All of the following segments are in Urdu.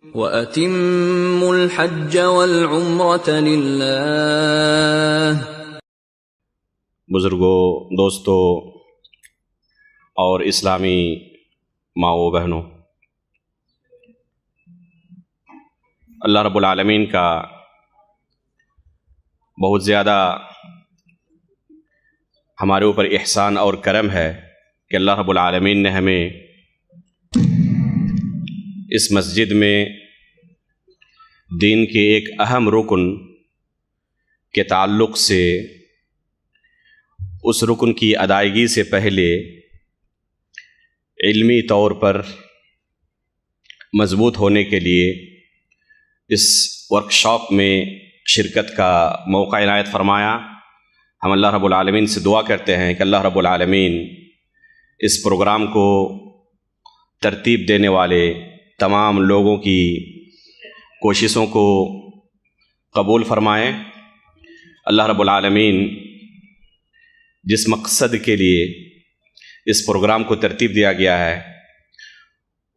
وَأَتِمُّوا الْحَجَّ وَالْعُمْرَةَ لِلَّهِ۔ بزرگوں، دوستوں اور اسلامی ماؤں بہنوں، اللہ رب العالمین کا بہت زیادہ ہمارے اوپر احسان اور کرم ہے کہ اللہ رب العالمین نے ہمیں اس مسجد میں دین کے ایک اہم رکن کے تعلق سے اس رکن کی ادائیگی سے پہلے علمی طور پر مضبوط ہونے کے لیے اس ورکشاپ میں شرکت کا موقع عنایت فرمایا۔ ہم اللہ رب العالمین سے دعا کرتے ہیں کہ اللہ رب العالمین اس پروگرام کو ترتیب دینے والے تمام لوگوں کی کوششوں کو قبول فرمائیں۔ اللہ رب العالمین جس مقصد کے لیے اس پروگرام کو ترتیب دیا گیا ہے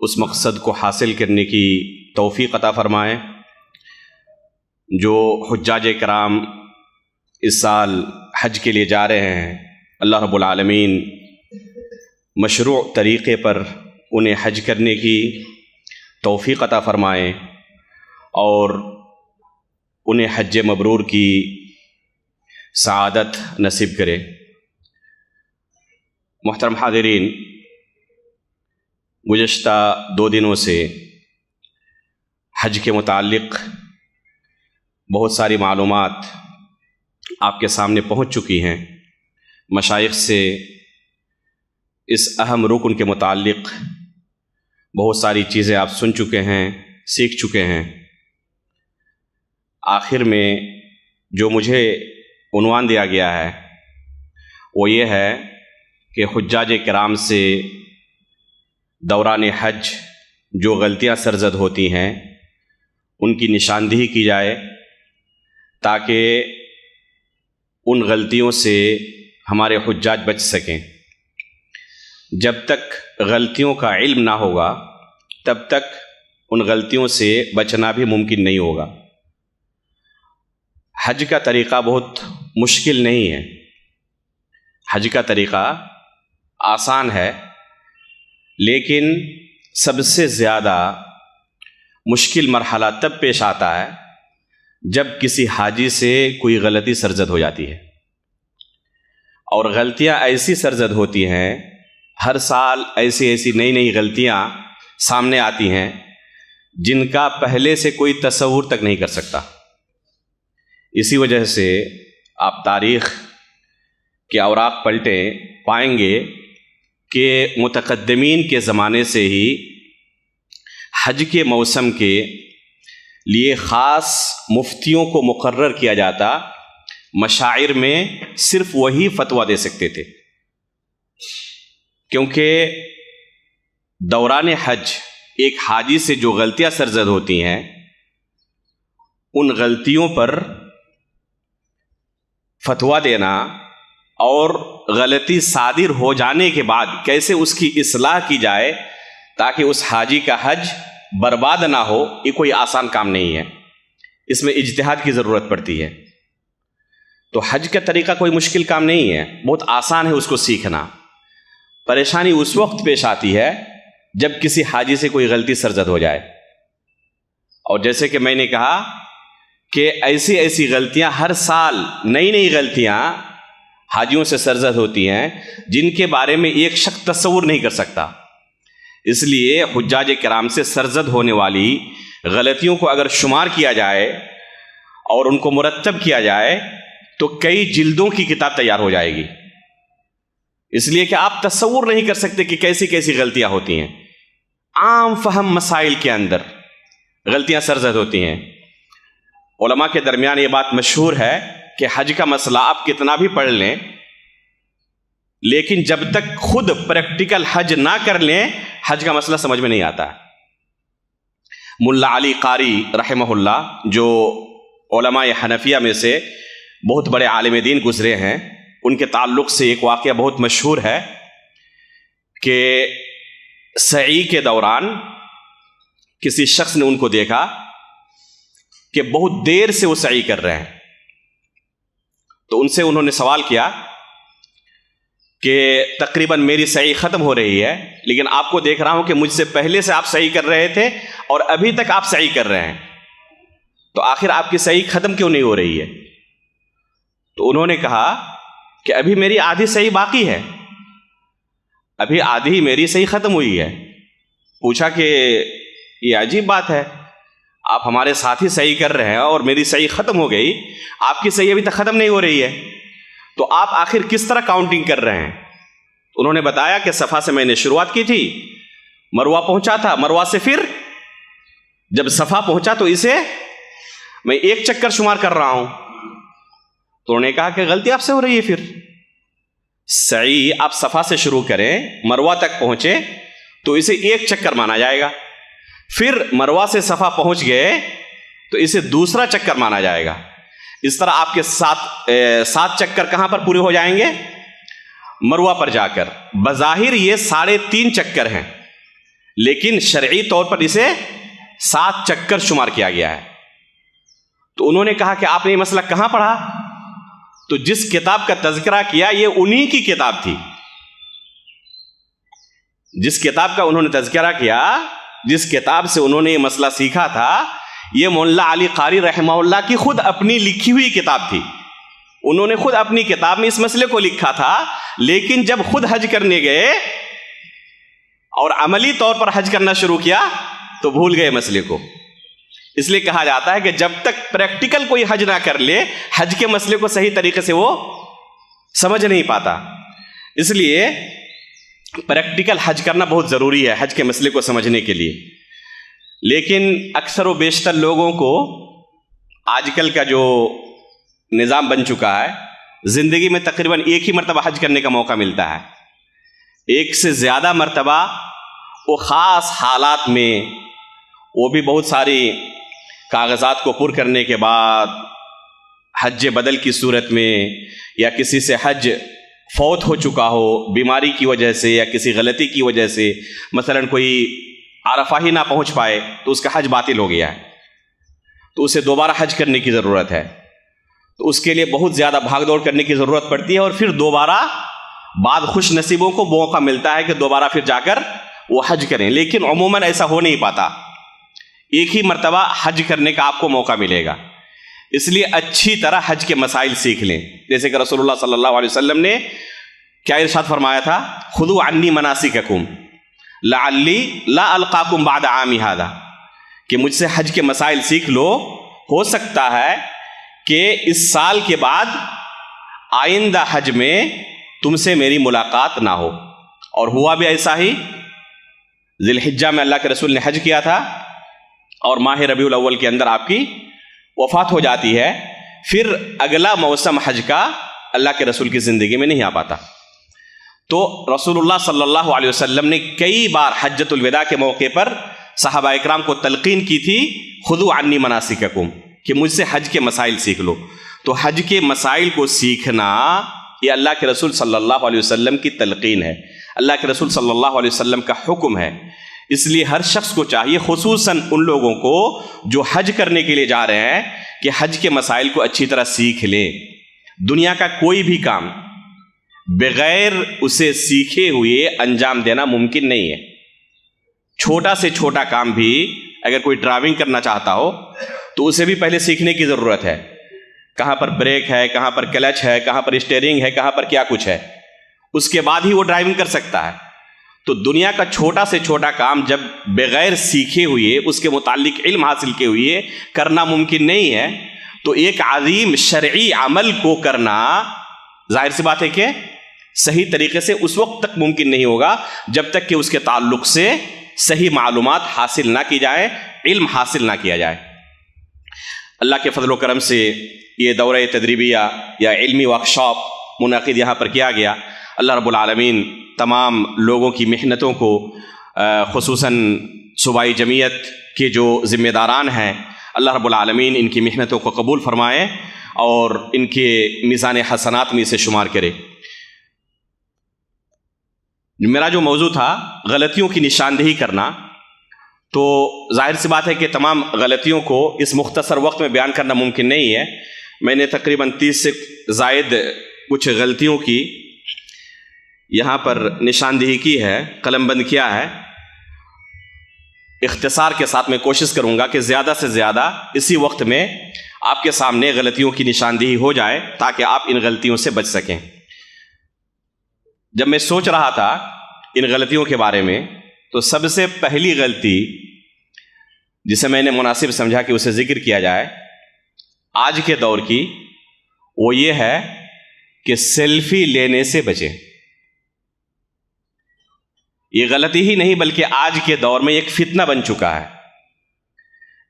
اس مقصد کو حاصل کرنے کی توفیق عطا فرمائیں۔ جو حجاج کرام اس سال حج کے لیے جا رہے ہیں، اللہ رب العالمین مشروع طریقے پر انہیں حج کرنے کی توفیق عطا فرمائیں اور انہیں حج مبرور کی سعادت نصیب کرے۔ محترم حاضرین، گزشتہ 2 دنوں سے حج کے متعلق بہت ساری معلومات آپ کے سامنے پہنچ چکی ہیں۔ مشائخ سے اس اہم رکن کے متعلق بہت ساری چیزیں آپ سن چکے ہیں، سیکھ چکے ہیں۔ آخر میں جو مجھے عنوان دیا گیا ہے وہ یہ ہے کہ حجاج کرام سے دوران حج جو غلطیاں سرزد ہوتی ہیں ان کی نشاندہی کی جائے تاکہ ان غلطیوں سے ہمارے حجاج بچ سکیں۔ جب تک غلطیوں کا علم نہ ہوگا تب تک ان غلطیوں سے بچنا بھی ممکن نہیں ہوگا۔ حج کا طریقہ بہت مشکل نہیں ہے، حج کا طریقہ آسان ہے، لیکن سب سے زیادہ مشکل مرحلہ تب پیش آتا ہے جب کسی حاجی سے کوئی غلطی سرزد ہو جاتی ہے، اور غلطیاں ایسی سرزد ہوتی ہیں، ہر سال ایسی نئی غلطیاں سامنے آتی ہیں جن کا پہلے سے کوئی تصور تک نہیں کر سکتا۔ اسی وجہ سے آپ تاریخ کے اوراق پلٹیں پائیں گے کہ متقدمین کے زمانے سے ہی حج کے موسم کے لیے خاص مفتیوں کو مقرر کیا جاتا، مشاعر میں صرف وہی فتویٰ دے سکتے تھے، کیونکہ دوران حج ایک حاجی سے جو غلطیاں سرزد ہوتی ہیں ان غلطیوں پر فتویٰ دینا اور غلطی صادر ہو جانے کے بعد کیسے اس کی اصلاح کی جائے تاکہ اس حاجی کا حج برباد نہ ہو، یہ کوئی آسان کام نہیں ہے، اس میں اجتہاد کی ضرورت پڑتی ہے۔ تو حج کا طریقہ کوئی مشکل کام نہیں ہے، بہت آسان ہے اس کو سیکھنا۔ پریشانی اس وقت پیش آتی ہے جب کسی حاجی سے کوئی غلطی سرزد ہو جائے، اور جیسے کہ میں نے کہا کہ ایسی غلطیاں ہر سال نئی غلطیاں حاجیوں سے سرزد ہوتی ہیں جن کے بارے میں ایک شخص تصور نہیں کر سکتا۔ اس لیے حجاج کرام سے سرزد ہونے والی غلطیوں کو اگر شمار کیا جائے اور ان کو مرتب کیا جائے تو کئی جلدوں کی کتاب تیار ہو جائے گی، اس لیے کہ آپ تصور نہیں کر سکتے کہ کیسی غلطیاں ہوتی ہیں۔ عام فہم مسائل کے اندر غلطیاں سرزد ہوتی ہیں۔ علماء کے درمیان یہ بات مشہور ہے کہ حج کا مسئلہ آپ کتنا بھی پڑھ لیں لیکن جب تک خود پریکٹیکل حج نہ کر لیں حج کا مسئلہ سمجھ میں نہیں آتا۔ ملا علی قاری رحمہ اللہ جو علماء حنفیہ میں سے بہت بڑے عالم دین گزرے ہیں، ان کے تعلق سے ایک واقعہ بہت مشہور ہے کہ سعی کے دوران کسی شخص نے ان کو دیکھا کہ بہت دیر سے وہ سعی کر رہے ہیں، تو ان سے انہوں نے سوال کیا کہ تقریباً میری سعی ختم ہو رہی ہے، لیکن آپ کو دیکھ رہا ہوں کہ مجھ سے پہلے سے آپ سعی کر رہے تھے اور ابھی تک آپ سعی کر رہے ہیں، تو آخر آپ کی سعی ختم کیوں نہیں ہو رہی ہے؟ تو انہوں نے کہا کہ ابھی میری آدھی سعی باقی ہے، ابھی آدھی میری سعی ختم ہوئی ہے۔ پوچھا کہ یہ عجیب بات ہے، آپ ہمارے ساتھ ہی سعی کر رہے ہیں اور میری سعی ختم ہو گئی، آپ کی سعی ابھی تک ختم نہیں ہو رہی ہے، تو آپ آخر کس طرح کاؤنٹنگ کر رہے ہیں؟ انہوں نے بتایا کہ صفا سے میں نے شروعات کی تھی، مروہ پہنچا تھا، مروہ سے پھر جب صفا پہنچا تو اسے میں 1 چکر شمار کر رہا ہوں۔ تو انہوں نے کہا کہ غلطی آپ سے ہو رہی ہے، پھر سعی آپ صفا سے شروع کریں، مروہ تک پہنچے تو اسے 1 چکر مانا جائے گا، پھر مروہ سے صفا پہنچ گئے تو اسے دوسرا چکر مانا جائے گا۔ اس طرح آپ کے 7 چکر کہاں پر پورے ہو جائیں گے؟ مروہ پر جا کر۔ بظاہر یہ 3.5 چکر ہیں، لیکن شرعی طور پر اسے 7 چکر شمار کیا گیا ہے۔ تو انہوں نے کہا کہ آپ نے یہ مسئلہ کہاں پڑھا؟ تو جس کتاب کا تذکرہ کیا یہ انہی کی کتاب تھی، جس کتاب کا انہوں نے تذکرہ کیا، جس کتاب سے انہوں نے یہ مسئلہ سیکھا تھا، یہ مولانا علی قاری رحمہ اللہ کی خود اپنی لکھی ہوئی کتاب تھی۔ انہوں نے خود اپنی کتاب میں اس مسئلے کو لکھا تھا، لیکن جب خود حج کرنے گئے اور عملی طور پر حج کرنا شروع کیا تو بھول گئے مسئلے کو۔ اس لیے کہا جاتا ہے کہ جب تک پریکٹیکل کوئی حج نہ کر لے، حج کے مسئلے کو صحیح طریقے سے وہ سمجھ نہیں پاتا۔ اس لیے پریکٹیکل حج کرنا بہت ضروری ہے حج کے مسئلے کو سمجھنے کے لیے۔ لیکن اکثر و بیشتر لوگوں کو آج کل کا جو نظام بن چکا ہے، زندگی میں تقریباً 1 ہی مرتبہ حج کرنے کا موقع ملتا ہے، 1 سے زیادہ مرتبہ وہ خاص حالات میں، وہ بھی بہت ساری کاغذات کو پر کرنے کے بعد، حج بدل کی صورت میں، یا کسی سے حج فوت ہو چکا ہو بیماری کی وجہ سے یا کسی غلطی کی وجہ سے، مثلا کوئی عرفہ ہی نہ پہنچ پائے تو اس کا حج باطل ہو گیا ہے، تو اسے دوبارہ حج کرنے کی ضرورت ہے، تو اس کے لیے بہت زیادہ بھاگ دوڑ کرنے کی ضرورت پڑتی ہے، اور پھر دوبارہ بعد خوش نصیبوں کو موقع ملتا ہے کہ دوبارہ پھر جا کر وہ حج کریں، لیکن عموماً ایسا ہو نہیں پاتا۔ 1 ہی مرتبہ حج کرنے کا آپ کو موقع ملے گا، اس لیے اچھی طرح حج کے مسائل سیکھ لیں۔ جیسے کہ رسول اللہ صلی اللہ علیہ وسلم نے کیا ارشاد فرمایا تھا؟ خذوا عنی مناسککم لعلی لا القاکم بعد عامی ھذا، کہ مجھ سے حج کے مسائل سیکھ لو، ہو سکتا ہے کہ اس سال کے بعد آئندہ حج میں تم سے میری ملاقات نہ ہو۔ اور ہوا بھی ایسا ہی، ذی الحجہ میں اللہ کے رسول نے حج کیا تھا اور ماہ ربیع الاول کے اندر آپ کی وفات ہو جاتی ہے، پھر اگلا موسم حج کا اللہ کے رسول کی زندگی میں نہیں آ پاتا۔ تو رسول اللہ صلی اللہ علیہ وسلم نے کئی بار حجۃ الوداع کے موقع پر صحابہ اکرام کو تلقین کی تھی، خذوا عنی مناسککم، کہ مجھ سے حج کے مسائل سیکھ لو۔ تو حج کے مسائل کو سیکھنا یہ اللہ کے رسول صلی اللہ علیہ وسلم کی تلقین ہے، اللہ کے رسول صلی اللہ علیہ وسلم کا حکم ہے۔ اس لیے ہر شخص کو چاہیے، خصوصاً ان لوگوں کو جو حج کرنے کے لیے جا رہے ہیں، کہ حج کے مسائل کو اچھی طرح سیکھ لیں۔ دنیا کا کوئی بھی کام بغیر اسے سیکھے ہوئے انجام دینا ممکن نہیں ہے۔ چھوٹا سے چھوٹا کام بھی، اگر کوئی ڈرائیونگ کرنا چاہتا ہو تو اسے بھی پہلے سیکھنے کی ضرورت ہے، کہاں پر بریک ہے، کہاں پر کلچ ہے، کہاں پر اسٹیئرنگ ہے، کہاں پر کیا کچھ ہے، اس کے بعد ہی وہ ڈرائیونگ کر سکتا ہے۔ تو دنیا کا چھوٹا سے چھوٹا کام جب بغیر سیکھے ہوئے، اس کے متعلق علم حاصل کے ہوئے کرنا ممکن نہیں ہے، تو ایک عظیم شرعی عمل کو کرنا ظاہر سی بات ہے کہ صحیح طریقے سے اس وقت تک ممکن نہیں ہوگا جب تک کہ اس کے تعلق سے صحیح معلومات حاصل نہ کی جائے، علم حاصل نہ کیا جائے۔ اللہ کے فضل و کرم سے یہ دورہ تدریبیہ یا علمی ورکشاپ منعقد یہاں پر کیا گیا۔ اللہ رب العالمین تمام لوگوں کی محنتوں کو، خصوصاً صوبائی جمعیت کے جو ذمہ داران ہیں، اللہ رب العالمین ان کی محنتوں کو قبول فرمائے اور ان کے میزان حسنات میں اسے شمار کرے۔ میرا جو موضوع تھا غلطیوں کی نشاندہی کرنا، تو ظاہر سی بات ہے کہ تمام غلطیوں کو اس مختصر وقت میں بیان کرنا ممکن نہیں ہے. میں نے تقریباً 30 سے زائد کچھ غلطیوں کی یہاں پر نشاندہی کی ہے، قلم بند کیا ہے. اختصار کے ساتھ میں کوشش کروں گا کہ زیادہ سے زیادہ اسی وقت میں آپ کے سامنے غلطیوں کی نشاندہی ہو جائے تاکہ آپ ان غلطیوں سے بچ سکیں. جب میں سوچ رہا تھا ان غلطیوں کے بارے میں تو سب سے پہلی غلطی جسے میں نے مناسب سمجھا کہ اسے ذکر کیا جائے آج کے دور کی، وہ یہ ہے کہ سیلفی لینے سے بچیں. یہ غلطی ہی نہیں بلکہ آج کے دور میں ایک فتنہ بن چکا ہے.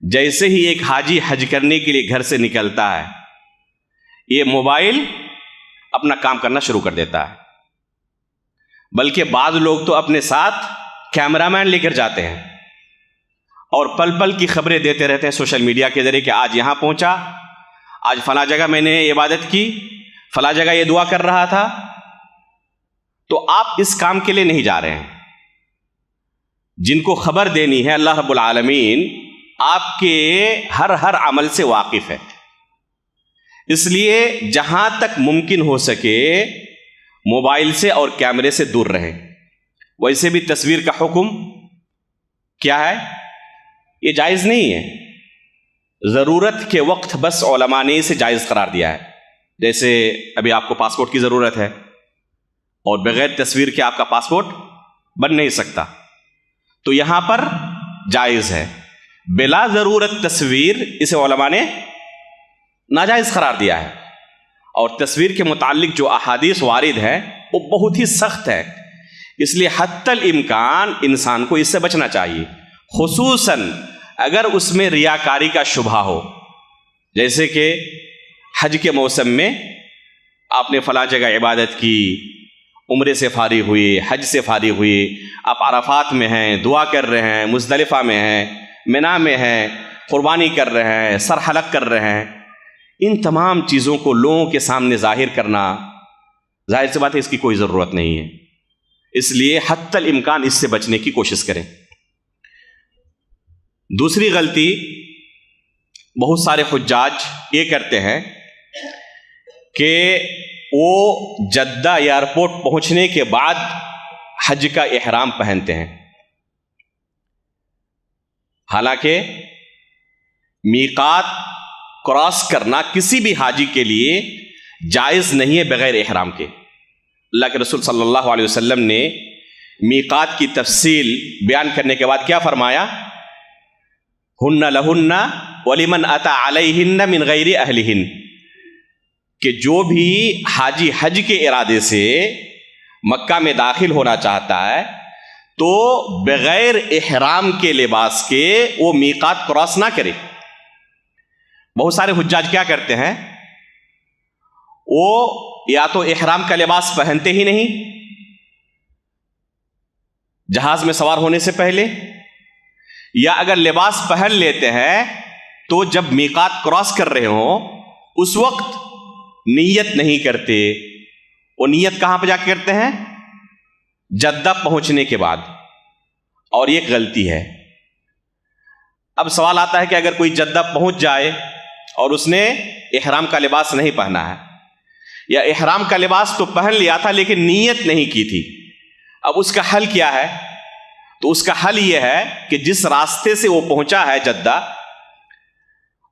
جیسے ہی ایک حاجی حج کرنے کے لیے گھر سے نکلتا ہے، یہ موبائل اپنا کام کرنا شروع کر دیتا ہے. بلکہ بعض لوگ تو اپنے ساتھ کیمرہ مین لے کر جاتے ہیں اور پل پل کی خبریں دیتے رہتے ہیں سوشل میڈیا کے ذریعے کہ آج یہاں پہنچا، آج فلاں جگہ میں نے عبادت کی، فلاں جگہ یہ دعا کر رہا تھا. تو آپ اس کام کے لیے نہیں جا رہے ہیں. جن کو خبر دینی ہے اللہ رب العالمین آپ کے ہر عمل سے واقف ہے. اس لیے جہاں تک ممکن ہو سکے موبائل سے اور کیمرے سے دور رہیں. ویسے بھی تصویر کا حکم کیا ہے؟ یہ جائز نہیں ہے. ضرورت کے وقت بس علماء نے اسے جائز قرار دیا ہے. جیسے ابھی آپ کو پاسپورٹ کی ضرورت ہے اور بغیر تصویر کے آپ کا پاسپورٹ بن نہیں سکتا، تو یہاں پر جائز ہے. بلا ضرورت تصویر اسے علماء نے ناجائز قرار دیا ہے. اور تصویر کے متعلق جو احادیث وارد ہیں وہ بہت ہی سخت ہے. اس لیے حتی الامکان انسان کو اس سے بچنا چاہیے، خصوصاً اگر اس میں ریاکاری کا شبہ ہو. جیسے کہ حج کے موسم میں آپ نے فلاں جگہ عبادت کی، عمرے سے فارغ ہوئی، حج سے فارغ ہوئی، آپ عرفات میں ہیں، دعا کر رہے ہیں، مزدلفہ میں ہیں، منا میں ہیں، قربانی کر رہے ہیں، سر حلق کر رہے ہیں. ان تمام چیزوں کو لوگوں کے سامنے ظاہر کرنا ظاہر سی بات ہے اس کی کوئی ضرورت نہیں ہے. اس لیے حتی الامکان اس سے بچنے کی کوشش کریں. دوسری غلطی بہت سارے حجاج یہ کرتے ہیں کہ وہ جدہ ایئرپورٹ پہنچنے کے بعد حج کا احرام پہنتے ہیں. حالانکہ میقات کراس کرنا کسی بھی حاجی کے لیے جائز نہیں ہے بغیر احرام کے. اللہ کے رسول صلی اللہ علیہ وسلم نے میقات کی تفصیل بیان کرنے کے بعد کیا فرمایا؟ ہن لہن ولمن اتی علیہن من غیر اہلہن، کہ جو بھی حاجی حج کے ارادے سے مکہ میں داخل ہونا چاہتا ہے تو بغیر احرام کے لباس کے وہ میقات کراس نہ کرے. بہت سارے حجاج کیا کرتے ہیں، وہ یا تو احرام کا لباس پہنتے ہی نہیں جہاز میں سوار ہونے سے پہلے، یا اگر لباس پہن لیتے ہیں تو جب میقات کراس کر رہے ہوں اس وقت نیت نہیں کرتے. وہ نیت کہاں پہ جا کے کرتے ہیں؟ جدہ پہنچنے کے بعد. اور یہ غلطی ہے. اب سوال آتا ہے کہ اگر کوئی جدہ پہنچ جائے اور اس نے احرام کا لباس نہیں پہنا ہے، یا احرام کا لباس تو پہن لیا تھا لیکن نیت نہیں کی تھی، اب اس کا حل کیا ہے؟ تو اس کا حل یہ ہے کہ جس راستے سے وہ پہنچا ہے جدہ،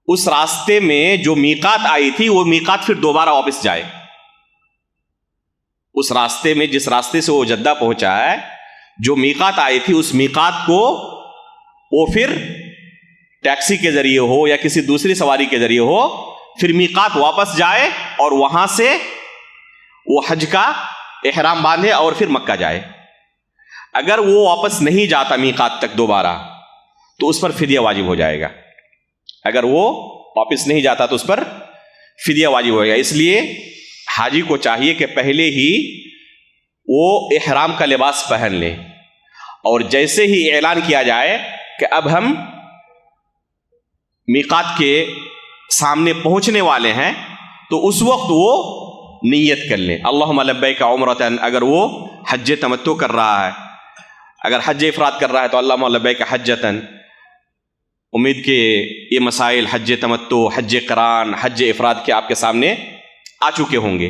اس راستے میں جو میقات آئی تھی وہ میقات پھر دوبارہ واپس جائے. اس راستے میں جس راستے سے وہ جدہ پہنچا ہے جو میقات آئی تھی اس میقات کو وہ پھر ٹیکسی کے ذریعے ہو یا کسی دوسری سواری کے ذریعے ہو پھر میقات واپس جائے اور وہاں سے وہ حج کا احرام باندھے اور پھر مکہ جائے. اگر وہ واپس نہیں جاتا میقات تک دوبارہ تو اس پر فدیہ واجب ہو جائے گا. اگر وہ واپس نہیں جاتا تو اس پر فدیہ واجب ہو جائے گا. اس لیے حاجی کو چاہیے کہ پہلے ہی وہ احرام کا لباس پہن لے، اور جیسے ہی اعلان کیا جائے کہ اب ہم میقات کے سامنے پہنچنے والے ہیں تو اس وقت وہ نیت کر لیں اللہم لبیک عمرۃ. اگر وہ حج تمتع کر رہا ہے، اگر حج افراد کر رہا ہے تو اللہم لبیک حجۃ. امید کہ یہ مسائل حج تمتع، حج قران، حج افراد کے آپ کے سامنے آ چکے ہوں گے.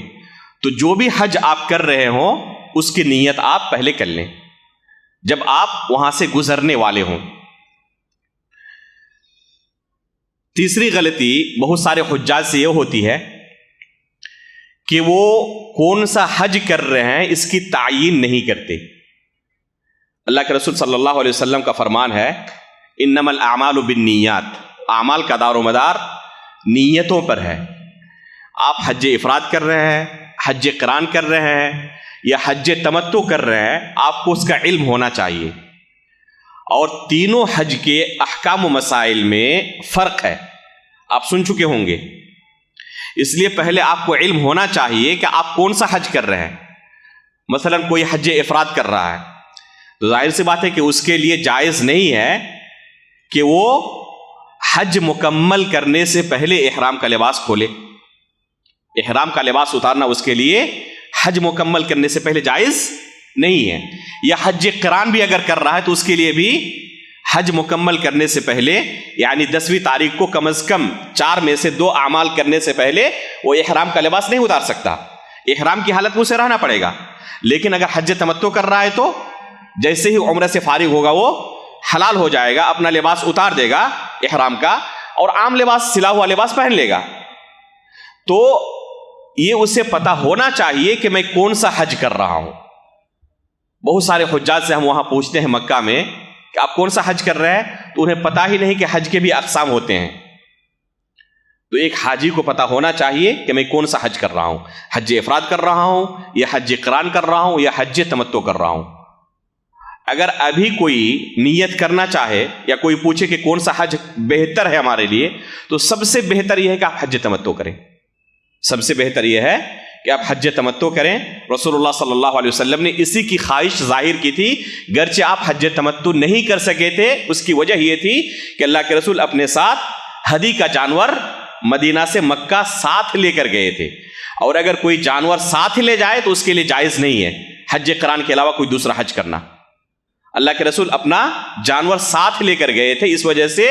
تو جو بھی حج آپ کر رہے ہوں اس کی نیت آپ پہلے کر لیں جب آپ وہاں سے گزرنے والے ہوں. تیسری غلطی بہت سارے حجاج سے یہ ہوتی ہے کہ وہ کون سا حج کر رہے ہیں اس کی تعیین نہیں کرتے. اللہ کے رسول صلی اللہ علیہ وسلم کا فرمان ہے انما الاعمال بالنیات، اعمال کا دار و مدار نیتوں پر ہے. آپ حج افراد کر رہے ہیں، حج قران کر رہے ہیں یا حج تمتع کر رہے ہیں، آپ کو اس کا علم ہونا چاہیے. اور تینوں حج کے احکام و مسائل میں فرق ہے، آپ سن چکے ہوں گے. اس لیے پہلے آپ کو علم ہونا چاہیے کہ آپ کون سا حج کر رہے ہیں. مثلا کوئی حج افراد کر رہا ہے تو ظاہر سی بات ہے کہ اس کے لیے جائز نہیں ہے کہ وہ حج مکمل کرنے سے پہلے احرام کا لباس کھولے. احرام کا لباس اتارنا اس کے لیے حج مکمل کرنے سے پہلے جائز نہیں ہے. یا حج قران بھی اگر کر رہا ہے تو اس کے لیے بھی حج مکمل کرنے سے پہلے، یعنی 10ویں تاریخ کو کم از کم 4 میں سے 2 اعمال کرنے سے پہلے وہ احرام کا لباس نہیں اتار سکتا. احرام کی حالت میں اسے رہنا پڑے گا. لیکن اگر حج تمتع کر رہا ہے تو جیسے ہی عمرہ سے فارغ ہوگا وہ حلال ہو جائے گا، اپنا لباس اتار دے گا احرام کا اور عام لباس، سلا ہوا لباس پہن لے گا. تو یہ اسے پتا ہونا چاہیے کہ میں کون سا حج کر رہا ہوں. بہت سارے حجاج سے ہم وہاں پوچھتے ہیں مکہ میں کہ آپ کون سا حج کر رہے ہیں، تو انہیں پتا ہی نہیں کہ حج کے بھی اقسام ہوتے ہیں. تو ایک حاجی کو پتا ہونا چاہیے کہ میں کون سا حج کر رہا ہوں، حج افراد کر رہا ہوں یا حج قران کر رہا ہوں یا حج تمتع کر رہا ہوں. اگر ابھی کوئی نیت کرنا چاہے یا کوئی پوچھے کہ کون سا حج بہتر ہے ہمارے لیے، تو سب سے بہتر یہ ہے کہ آپ حج تمتع کریں. سب سے بہتر یہ ہے کہ آپ حج تمتع کریں. رسول اللہ صلی اللہ علیہ وسلم نے اسی کی خواہش ظاہر کی تھی، گرچہ آپ حج تمتع نہیں کر سکے تھے. اس کی وجہ یہ تھی کہ اللہ کے رسول اپنے ساتھ ہدی کا جانور مدینہ سے مکہ ساتھ لے کر گئے تھے، اور اگر کوئی جانور ساتھ لے جائے تو اس کے لیے جائز نہیں ہے حج قران کے علاوہ کوئی دوسرا حج کرنا. اللہ کے رسول اپنا جانور ساتھ لے کر گئے تھے، اس وجہ سے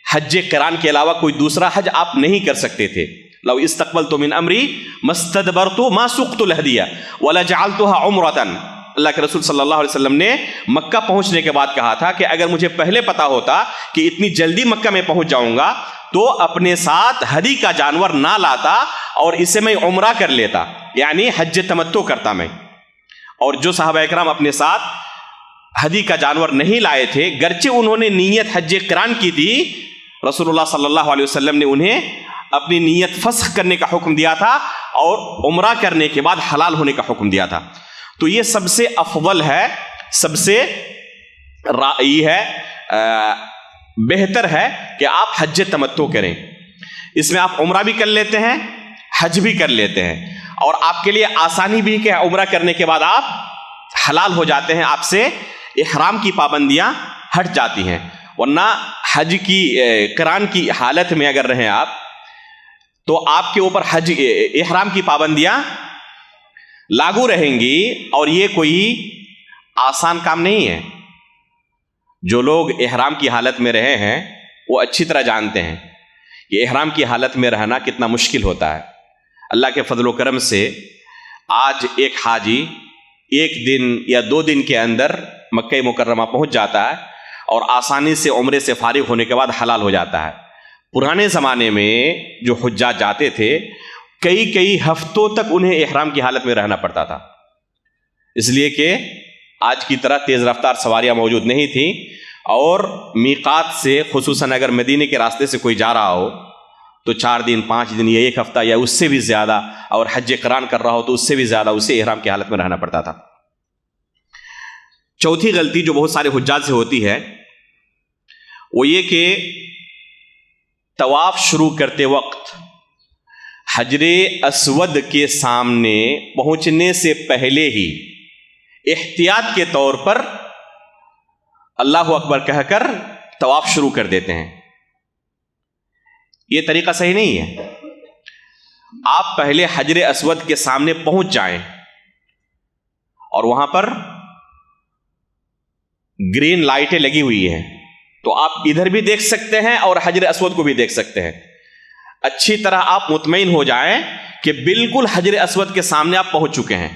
حج قران کے علاوہ کوئی دوسرا حج آپ نہیں کر سکتے تھے. لو استقبلت من امری مستدبرت ما سقت الهدیہ ولا جعلتها عمرۃ. اللہ کے رسول صلی اللہ علیہ وسلم نے مکہ پہنچنے کے بعد کہا تھا کہ اگر مجھے پہلے پتا ہوتا کہ اتنی جلدی مکہ میں پہنچ جاؤں گا تو اپنے ساتھ ہدی کا جانور نہ لاتا اور اسے میں عمرہ کر لیتا، یعنی حج تمتع کرتا میں. اور جو صحابہ اکرام اپنے ساتھ ہدی کا جانور نہیں لائے تھے، گرچہ انہوں نے نیت حج قران کی تھی، رسول اللہ صلی اللہ علیہ وسلم نے انہیں اپنی نیت فسخ کرنے کا حکم دیا تھا اور عمرہ کرنے کے بعد حلال ہونے کا حکم دیا تھا. تو یہ سب سے افضل ہے، سب سے بہتر ہے کہ آپ حج تمتع کریں. اس میں آپ عمرہ بھی کر لیتے ہیں، حج بھی کر لیتے ہیں، اور آپ کے لیے آسانی بھی کہ عمرہ کرنے کے بعد آپ حلال ہو جاتے ہیں، آپ سے احرام کی پابندیاں ہٹ جاتی ہیں. ورنہ حج کی قران کی حالت میں اگر رہیں آپ تو آپ کے اوپر حج احرام کی پابندیاں لاگو رہیں گی، اور یہ کوئی آسان کام نہیں ہے. جو لوگ احرام کی حالت میں رہے ہیں وہ اچھی طرح جانتے ہیں کہ احرام کی حالت میں رہنا کتنا مشکل ہوتا ہے. اللہ کے فضل و کرم سے آج ایک حاجی 1 دن یا 2 دن کے اندر مکہ مکرمہ پہنچ جاتا ہے اور آسانی سے عمرے سے فارغ ہونے کے بعد حلال ہو جاتا ہے. پرانے زمانے میں جو حجاج جاتے تھے کئی ہفتوں تک انہیں احرام کی حالت میں رہنا پڑتا تھا، اس لیے کہ آج کی طرح تیز رفتار سواریاں موجود نہیں تھیں، اور میقات سے خصوصاً اگر مدینے کے راستے سے کوئی جا رہا ہو تو 4 دن 5 دن یا 1 ہفتہ یا اس سے بھی زیادہ، اور حج قران کر رہا ہو تو اس سے بھی زیادہ اسے احرام کی حالت میں رہنا پڑتا تھا. چوتھی غلطی جو بہت سارے حجاج سے ہوتی ہے وہ یہ کہ طواف شروع کرتے وقت حجر اسود کے سامنے پہنچنے سے پہلے ہی احتیاط کے طور پر اللہ اکبر کہہ کر طواف شروع کر دیتے ہیں. یہ طریقہ صحیح نہیں ہے. آپ پہلے حجر اسود کے سامنے پہنچ جائیں اور وہاں پر گرین لائٹیں لگی ہوئی ہیں، تو آپ ادھر بھی دیکھ سکتے ہیں اور حجر اسود کو بھی دیکھ سکتے ہیں. اچھی طرح آپ مطمئن ہو جائیں کہ بالکل حجر اسود کے سامنے آپ پہنچ چکے ہیں,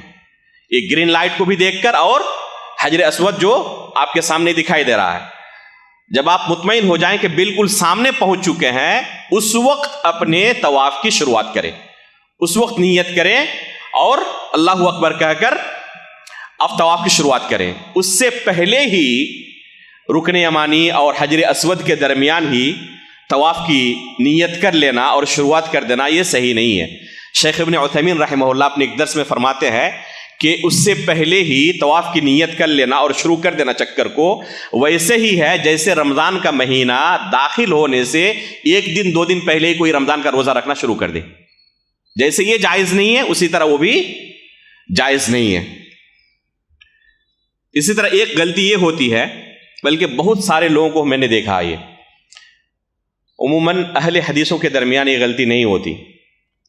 ایک گرین لائٹ کو بھی دیکھ کر اور حجر اسود جو آپ کے سامنے دکھائی دے رہا ہے. جب آپ مطمئن ہو جائیں کہ بالکل سامنے پہنچ چکے ہیں, اس وقت اپنے طواف کی شروعات کریں, اس وقت نیت کریں اور اللہ اکبر کہہ کر آپ طواف کی شروعات کریں. اس سے پہلے ہی رکن یمانی اور حجر اسود کے درمیان ہی طواف کی نیت کر لینا اور شروعات کر دینا یہ صحیح نہیں ہے. شیخ ابن عثیمین رحمہ اللہ اپنے ایک درس میں فرماتے ہیں کہ اس سے پہلے ہی طواف کی نیت کر لینا اور شروع کر دینا چکر کو ویسے ہی ہے جیسے رمضان کا مہینہ داخل ہونے سے 1 دن 2 دن پہلے ہی کوئی رمضان کا روزہ رکھنا شروع کر دے. جیسے یہ جائز نہیں ہے اسی طرح وہ بھی جائز نہیں ہے. اسی طرح ایک غلطی یہ ہوتی ہے, بلکہ بہت سارے لوگوں کو میں نے دیکھا, یہ عموماً اہل حدیثوں کے درمیان یہ غلطی نہیں ہوتی,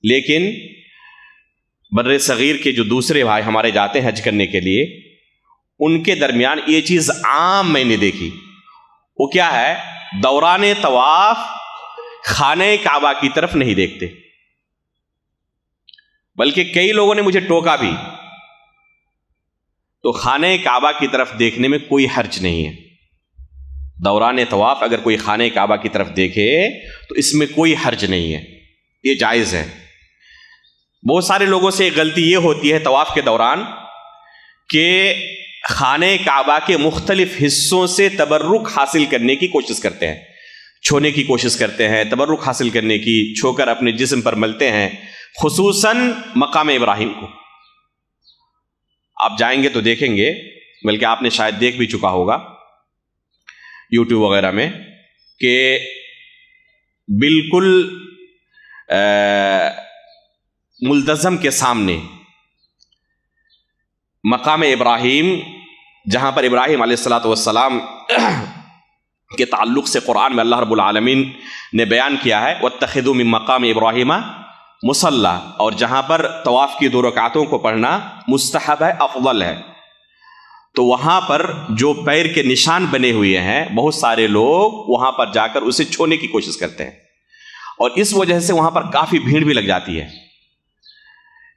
لیکن بر صغیر کے جو دوسرے بھائی ہمارے جاتے ہیں حج کرنے کے لیے, ان کے درمیان یہ چیز عام میں نے دیکھی. وہ کیا ہے, دوران طواف خانہ کعبہ کی طرف نہیں دیکھتے, بلکہ کئی لوگوں نے مجھے ٹوکا بھی. تو خانہ کعبہ کی طرف دیکھنے میں کوئی حرج نہیں ہے. دوران طواف اگر کوئی خانہ کعبہ کی طرف دیکھے تو اس میں کوئی حرج نہیں ہے, یہ جائز ہے. بہت سارے لوگوں سے ایک غلطی یہ ہوتی ہے طواف کے دوران کہ خانہ کعبہ کے مختلف حصوں سے تبرک حاصل کرنے کی کوشش کرتے ہیں, چھونے کی کوشش کرتے ہیں, تبرک حاصل کرنے کی, چھو کر اپنے جسم پر ملتے ہیں, خصوصاً مقام ابراہیم کو. آپ جائیں گے تو دیکھیں گے, بلکہ آپ نے شاید دیکھ بھی چکا ہوگا یوٹیوب وغیرہ میں, کہ بالکل ملتزم کے سامنے مقام ابراہیم, جہاں پر ابراہیم علیہ الصلوۃ والسلام کے تعلق سے قرآن میں اللہ رب العالمین نے بیان کیا ہے وَاتَّخِذُوا مِن مَّقَامِ إِبْرَاهِيمَ مُصَلَّى, اور جہاں پر طواف کی 2 رکعتوں کو پڑھنا مستحب ہے, افضل ہے. تو وہاں پر جو پیر کے نشان بنے ہوئے ہیں, بہت سارے لوگ وہاں پر جا کر اسے چھونے کی کوشش کرتے ہیں, اور اس وجہ سے وہاں پر کافی بھیڑ بھی لگ جاتی ہے.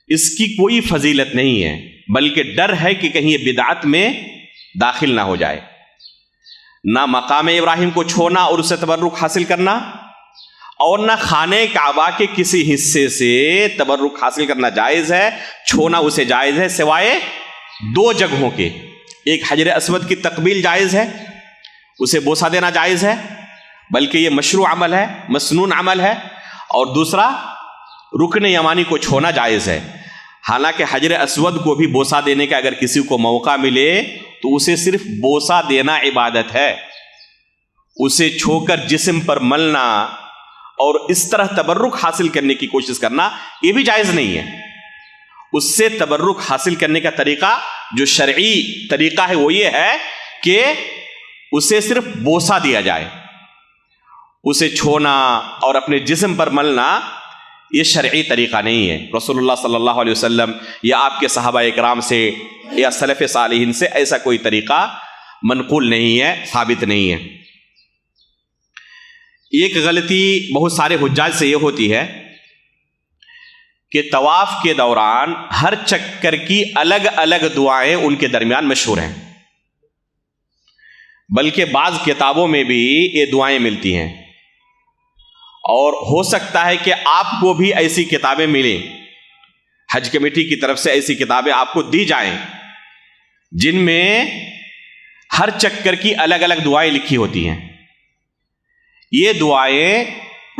اس کی کوئی فضیلت نہیں ہے, بلکہ ڈر ہے کہ کہیں یہ بدعت میں داخل نہ ہو جائے. نہ مقام ابراہیم کو چھونا اور اس سے تبرک حاصل کرنا, اور نہ خانہ کعبہ کے کسی حصے سے تبرک حاصل کرنا جائز ہے, چھونا اسے جائز ہے سوائے 2 جگہوں کے. ایک حجر اسود کی تقبیل جائز ہے, اسے بوسہ دینا جائز ہے, بلکہ یہ مشروع عمل ہے, مسنون عمل ہے. اور دوسرا رکن یمانی کو چھونا جائز ہے. حالانکہ حجر اسود کو بھی بوسہ دینے کا اگر کسی کو موقع ملے تو اسے صرف بوسہ دینا عبادت ہے, اسے چھو کر جسم پر ملنا اور اس طرح تبرک حاصل کرنے کی کوشش کرنا یہ بھی جائز نہیں ہے. اس سے تبرک حاصل کرنے کا طریقہ جو شرعی طریقہ ہے وہ یہ ہے کہ اسے صرف بوسہ دیا جائے, اسے چھونا اور اپنے جسم پر ملنا یہ شرعی طریقہ نہیں ہے. رسول اللہ صلی اللہ علیہ وسلم یا آپ کے صحابہ اکرام سے یا سلف صالحین سے ایسا کوئی طریقہ منقول نہیں ہے, ثابت نہیں ہے. ایک غلطی بہت سارے حجاج سے یہ ہوتی ہے کہ طواف کے دوران ہر چکر کی الگ الگ دعائیں ان کے درمیان مشہور ہیں, بلکہ بعض کتابوں میں بھی یہ دعائیں ملتی ہیں, اور ہو سکتا ہے کہ آپ کو بھی ایسی کتابیں ملیں, حج کمیٹی کی طرف سے ایسی کتابیں آپ کو دی جائیں جن میں ہر چکر کی الگ الگ دعائیں لکھی ہوتی ہیں. یہ دعائیں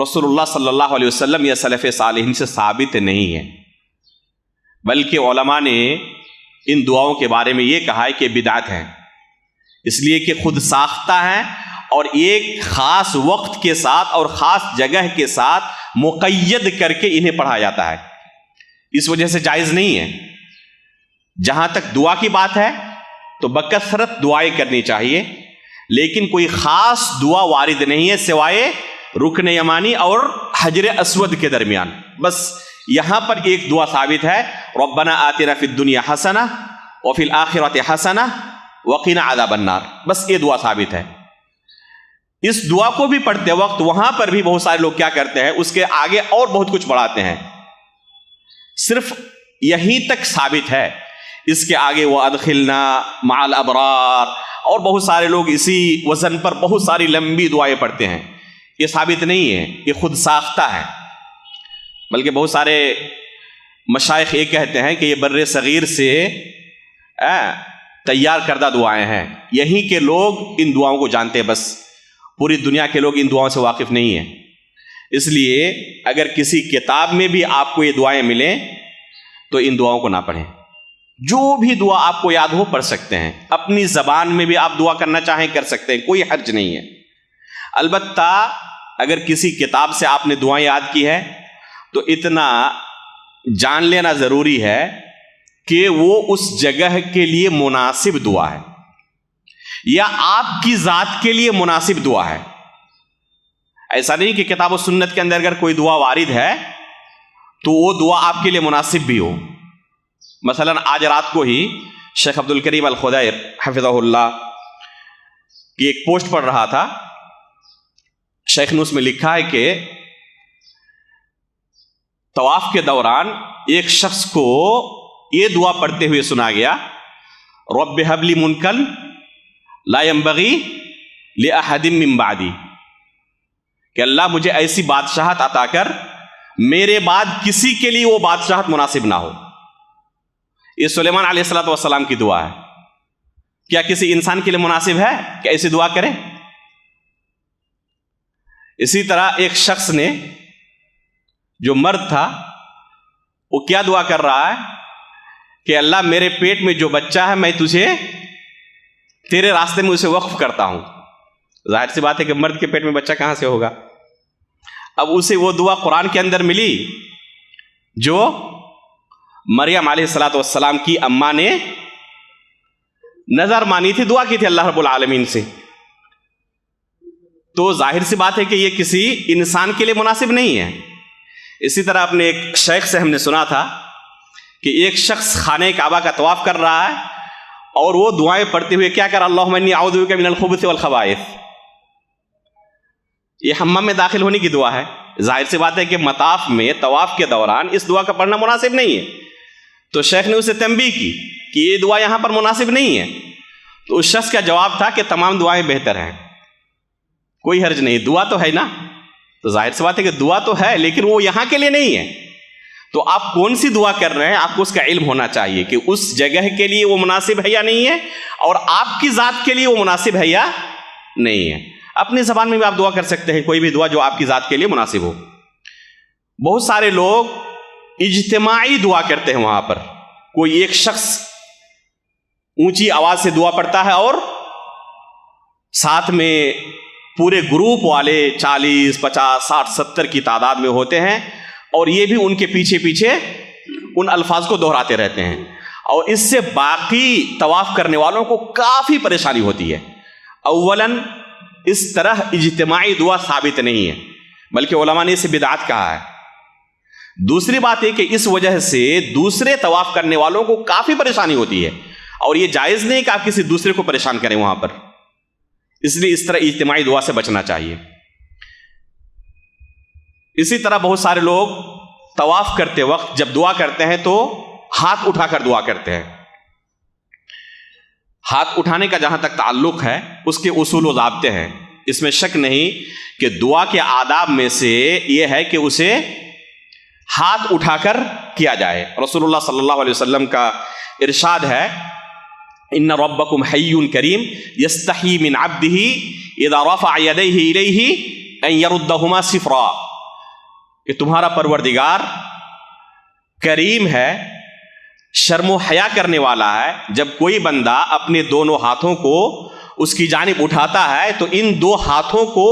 رسول اللہ صلی اللہ علیہ وسلم یا سلف صالحین سے ثابت نہیں ہیں, بلکہ علماء نے ان دعاؤں کے بارے میں یہ کہا ہے کہ بدعت ہیں, اس لیے کہ خود ساختہ ہیں اور ایک خاص وقت کے ساتھ اور خاص جگہ کے ساتھ مقید کر کے انہیں پڑھا جاتا ہے. اس وجہ سے جائز نہیں ہے. جہاں تک دعا کی بات ہے تو بکثرت دعائیں کرنی چاہیے, لیکن کوئی خاص دعا وارد نہیں ہے سوائے رکن یمانی اور حجر اسود کے درمیان. بس یہاں پر ایک دعا ثابت ہے, ربنا آتنا فی الدنیا حسنہ وفی الآخرۃ حسنہ وقنا عذاب النار, بس یہ دعا ثابت ہے. اس دعا کو بھی پڑھتے وقت وہاں پر بھی بہت سارے لوگ کیا کرتے ہیں، اس کے آگے اور بہت کچھ بڑھاتے ہیں. صرف یہیں تک ثابت ہے، اس کے آگے وہ ادخلنا مع الابرار اور بہت سارے لوگ اسی وزن پر بہت ساری لمبی دعائیں پڑھتے ہیں. یہ ثابت نہیں ہے، یہ خود ساختہ ہے. بلکہ بہت سارے مشائخ یہ کہتے ہیں کہ یہ بر صغیر سے تیار کردہ دعائیں ہیں، یہیں کے لوگ ان دعاؤں کو جانتے ہیں، بس پوری دنیا کے لوگ ان دعاؤں سے واقف نہیں ہیں. اس لیے اگر کسی کتاب میں بھی آپ کو یہ دعائیں ملیں تو ان دعاؤں کو نہ پڑھیں. جو بھی دعا آپ کو یاد ہو پڑھ سکتے ہیں، اپنی زبان میں بھی آپ دعا کرنا چاہیں کر سکتے ہیں، کوئی حرج نہیں ہے. البتہ اگر کسی کتاب سے آپ نے دعائیں یاد کی ہے تو اتنا جان لینا ضروری ہے کہ وہ اس جگہ کے لیے مناسب دعا ہے یا آپ کی ذات کے لیے مناسب دعا ہے. ایسا نہیں کہ کتاب و سنت کے اندر اگر کوئی دعا وارد ہے تو وہ دعا آپ کے لیے مناسب بھی ہو. مثلا آج رات کو ہی شیخ عبد الکریم الخضیر حفظہ اللہ کی ایک پوسٹ پڑھ رہا تھا. شیخ نے اس میں لکھا ہے کہ طواف کے دوران ایک شخص کو یہ دعا پڑھتے ہوئے سنا گیا، رب ہب لی ملکن لا ينبغی لأحد من بعدی، کہ اللہ مجھے ایسی بادشاہت عطا کر میرے بعد کسی کے لیے وہ بادشاہت مناسب نہ ہو. یہ سلیمان علیہ الصلوۃ والسلام کی دعا ہے. کیا کسی انسان کے لیے مناسب ہے کہ ایسی دعا کرے؟ اسی طرح ایک شخص نے جو مرد تھا وہ کیا دعا کر رہا ہے کہ اللہ میرے پیٹ میں جو بچہ ہے میں تجھے تیرے راستے میں اسے وقف کرتا ہوں. ظاہر سی بات ہے کہ مرد کے پیٹ میں بچہ کہاں سے ہوگا؟ اب اسے وہ دعا قرآن کے اندر ملی جو مریم علیہ الصلوۃ والسلام کی اماں نے نظر مانی تھی، دعا کی تھی اللہ رب العالمین سے. تو ظاہر سی بات ہے کہ یہ کسی انسان کے لیے مناسب نہیں ہے. اسی طرح اپنے ایک شیخ سے ہم نے سنا تھا کہ ایک شخص خانہ کعبہ کا طواف کر رہا ہے اور وہ دعائیں پڑھتے ہوئے کیا کر اللہم انی اعوذ بک من الخبث والخبائث. یہ حمام میں داخل ہونے کی دعا ہے. ظاہر سی بات ہے کہ مطاف میں طواف کے دوران اس دعا کا پڑھنا مناسب نہیں ہے. تو شیخ نے اسے تنبیہ کی کہ یہ دعا یہاں پر مناسب نہیں ہے. تو اس شخص کا جواب تھا کہ تمام دعائیں بہتر ہیں، کوئی حرج نہیں، دعا تو ہے نا. تو ظاہر سی بات ہے کہ دعا تو ہے لیکن وہ یہاں کے لیے نہیں ہے. تو آپ کون سی دعا کر رہے ہیں آپ کو اس کا علم ہونا چاہیے کہ اس جگہ کے لیے وہ مناسب ہے یا نہیں ہے، اور آپ کی ذات کے لیے وہ مناسب ہے یا نہیں ہے. اپنی زبان میں بھی آپ دعا کر سکتے ہیں، کوئی بھی دعا جو آپ کی ذات کے لیے مناسب ہو. بہت سارے لوگ اجتماعی دعا کرتے ہیں، وہاں پر کوئی ایک شخص اونچی آواز سے دعا پڑھتا ہے اور ساتھ میں پورے گروپ والے 40 50 60 70 کی تعداد میں ہوتے ہیں اور یہ بھی ان کے پیچھے پیچھے ان الفاظ کو دہراتے رہتے ہیں، اور اس سے باقی طواف کرنے والوں کو کافی پریشانی ہوتی ہے. اولاً اس طرح اجتماعی دعا ثابت نہیں ہے، بلکہ علماء نے اسے بدعت کہا ہے. دوسری بات یہ کہ اس وجہ سے دوسرے طواف کرنے والوں کو کافی پریشانی ہوتی ہے، اور یہ جائز نہیں کہ آپ کسی دوسرے کو پریشان کریں وہاں پر. اس لیے اس طرح اجتماعی دعا سے بچنا چاہیے. اسی طرح بہت سارے لوگ طواف کرتے وقت جب دعا کرتے ہیں تو ہاتھ اٹھا کر دعا کرتے ہیں. ہاتھ اٹھانے کا جہاں تک تعلق ہے اس کے اصول و ضابطے ہیں. اس میں شک نہیں کہ دعا کے آداب میں سے یہ ہے کہ اسے ہاتھ اٹھا کر کیا جائے. رسول اللہ صلی اللہ علیہ وسلم کا ارشاد ہے ان ربکم حی کریم یستحی من عبدہ اذا رفع یدیہ الیہ ان یردہما صفرا، کہ تمہارا پروردگار کریم ہے، شرم و حیا کرنے والا ہے. جب کوئی بندہ اپنے دونوں ہاتھوں کو اس کی جانب اٹھاتا ہے تو ان دو ہاتھوں کو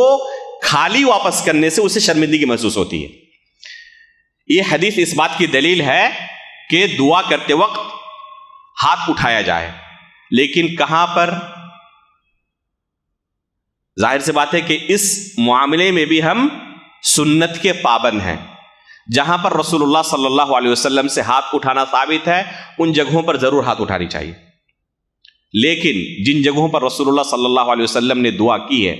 خالی واپس کرنے سے اسے شرمندگی محسوس ہوتی ہے. یہ حدیث اس بات کی دلیل ہے کہ دعا کرتے وقت ہاتھ اٹھایا جائے، لیکن کہاں پر؟ ظاہر سی بات ہے کہ اس معاملے میں بھی ہم سنت کے پابند ہیں. جہاں پر رسول اللہ صلی اللہ علیہ وسلم سے ہاتھ اٹھانا ثابت ہے ان جگہوں پر ضرور ہاتھ اٹھانی چاہیے. لیکن جن جگہوں پر رسول اللہ صلی اللہ علیہ وسلم نے دعا کی ہے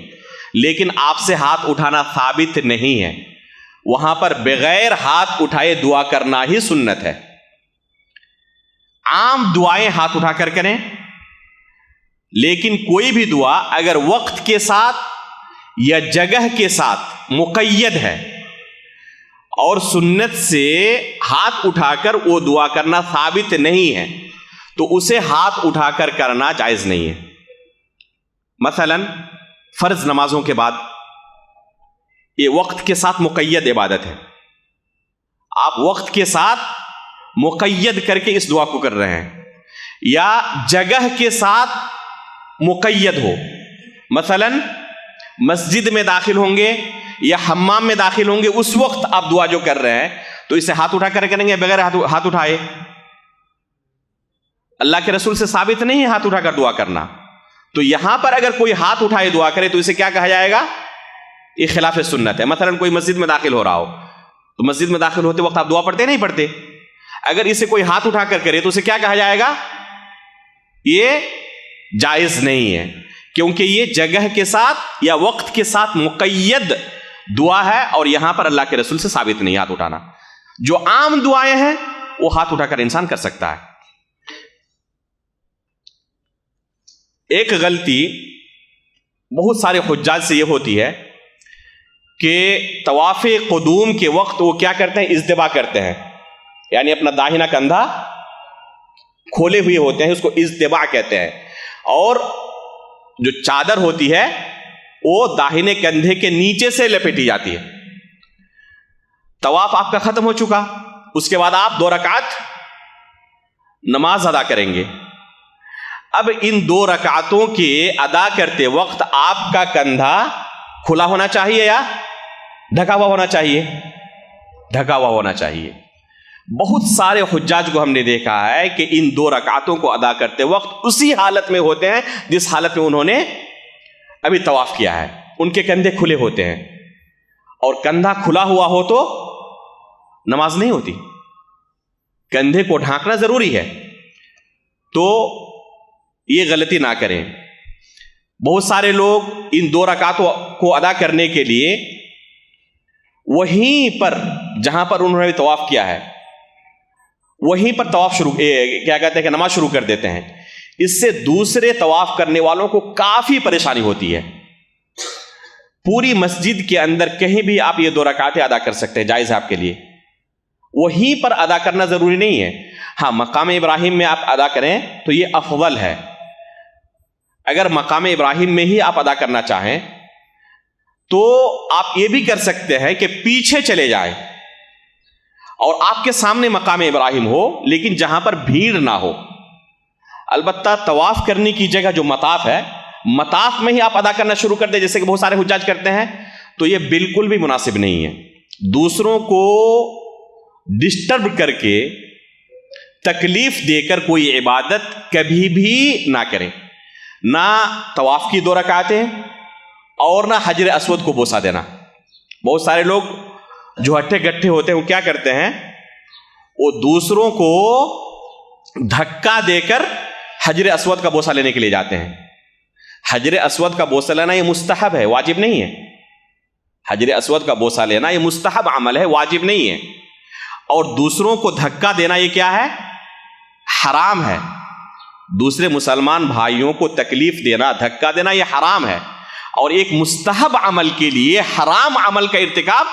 لیکن آپ سے ہاتھ اٹھانا ثابت نہیں ہے، وہاں پر بغیر ہاتھ اٹھائے دعا کرنا ہی سنت ہے۔ عام دعائیں ہاتھ اٹھا کر کریں، لیکن کوئی بھی دعا اگر وقت کے ساتھ یا جگہ کے ساتھ مقید ہے اور سنت سے ہاتھ اٹھا کر وہ دعا کرنا ثابت نہیں ہے تو اسے ہاتھ اٹھا کر کرنا جائز نہیں ہے۔ مثلا فرض نمازوں کے بعد یہ وقت کے ساتھ مقید عبادت ہے، آپ وقت کے ساتھ مقید کر کے اس دعا کو کر رہے ہیں، یا جگہ کے ساتھ مقید ہو، مثلا مسجد میں داخل ہوں گے یا حمام میں داخل ہوں گے، اس وقت آپ دعا جو کر رہے ہیں تو اسے ہاتھ اٹھا کر کریں گے بغیر ہاتھ اٹھائے؟ اللہ کے رسول سے ثابت نہیں ہے ہاتھ اٹھا کر دعا کرنا، تو یہاں پر اگر کوئی ہاتھ اٹھائے دعا کرے تو اسے کیا کہا جائے گا؟ یہ خلاف سنت ہے۔ مثلا کوئی مسجد میں داخل ہو رہا ہو تو مسجد میں داخل ہوتے وقت آپ دعا پڑھتے نہیں پڑھتے؟ اگر اسے کوئی ہاتھ اٹھا کر کرے تو اسے کیا کہا جائے گا؟ یہ جائز نہیں ہے، کیونکہ یہ جگہ کے ساتھ یا وقت کے ساتھ مقید دعا ہے اور یہاں پر اللہ کے رسول سے ثابت نہیں ہاتھ اٹھانا۔ جو عام دعائیں ہیں وہ ہاتھ اٹھا کر انسان کر سکتا ہے۔ ایک غلطی بہت سارے حجاج سے یہ ہوتی ہے کہ طواف قدوم کے وقت وہ کیا کرتے ہیں؟ ازدبا کرتے ہیں، یعنی اپنا داہنا کندھا کھولے ہوئے ہوتے ہیں، اس کو ازدبا کہتے ہیں، اور جو چادر ہوتی ہے وہ داہنے کندھے کے نیچے سے لپیٹی جاتی ہے۔ طواف آپ کا ختم ہو چکا، اس کے بعد آپ 2 رکعت نماز ادا کریں گے۔ اب ان 2 رکعتوں کے ادا کرتے وقت آپ کا کندھا کھلا ہونا چاہیے یا ڈھکا ہوا ہونا چاہیے؟ ڈھکا ہوا ہونا چاہیے۔ بہت سارے حجاج کو ہم نے دیکھا ہے کہ ان 2 رکعتوں کو ادا کرتے وقت اسی حالت میں ہوتے ہیں جس حالت میں انہوں نے ابھی طواف کیا ہے، ان کے کندھے کھلے ہوتے ہیں، اور کندھا کھلا ہوا ہو تو نماز نہیں ہوتی، کندھے کو ڈھانکنا ضروری ہے۔ تو یہ غلطی نہ کریں۔ بہت سارے لوگ ان 2 رکعتوں کو ادا کرنے کے لیے وہیں پر جہاں پر انہوں نے طواف کیا ہے وہیں پر طواف کیا کہتے ہیں کہ نماز شروع کر دیتے ہیں۔ اس سے دوسرے طواف کرنے والوں کو کافی پریشانی ہوتی ہے۔ پوری مسجد کے اندر کہیں بھی آپ یہ 2 رکعتیں ادا کر سکتے ہیں، جائز ہے آپ کے لیے، وہیں پر ادا کرنا ضروری نہیں ہے۔ ہاں، مقام ابراہیم میں آپ ادا کریں تو یہ افضل ہے۔ اگر مقام ابراہیم میں ہی آپ ادا کرنا چاہیں تو آپ یہ بھی کر سکتے ہیں کہ پیچھے چلے جائیں اور آپ کے سامنے مقام ابراہیم ہو، لیکن جہاں پر بھیڑ نہ ہو۔ البتہ طواف کرنے کی جگہ جو مطاف ہے، مطاف میں ہی آپ ادا کرنا شروع کر دیں جیسے کہ بہت سارے حجاج کرتے ہیں، تو یہ بالکل بھی مناسب نہیں ہے۔ دوسروں کو ڈسٹرب کر کے، تکلیف دے کر کوئی عبادت کبھی بھی نہ کریں، نہ طواف کی 2 رکعتیں اور نہ حجر اسود کو بوسہ دینا۔ بہت سارے لوگ جو ہٹھے گٹھے ہوتے ہیں وہ کیا کرتے ہیں؟ وہ دوسروں کو دھکا دے کر حجر اسود کا بوسہ لینے کے لیے جاتے ہیں۔ حجر اسود کا بوسہ لینا یہ مستحب ہے، واجب نہیں ہے۔ حجر اسود کا بوسہ لینا یہ مستحب عمل ہے، واجب نہیں ہے۔ اور دوسروں کو دھکا دینا یہ کیا ہے؟ حرام ہے۔ دوسرے مسلمان بھائیوں کو تکلیف دینا، دھکا دینا یہ حرام ہے، اور ایک مستحب عمل کے لیے حرام عمل کا ارتکاب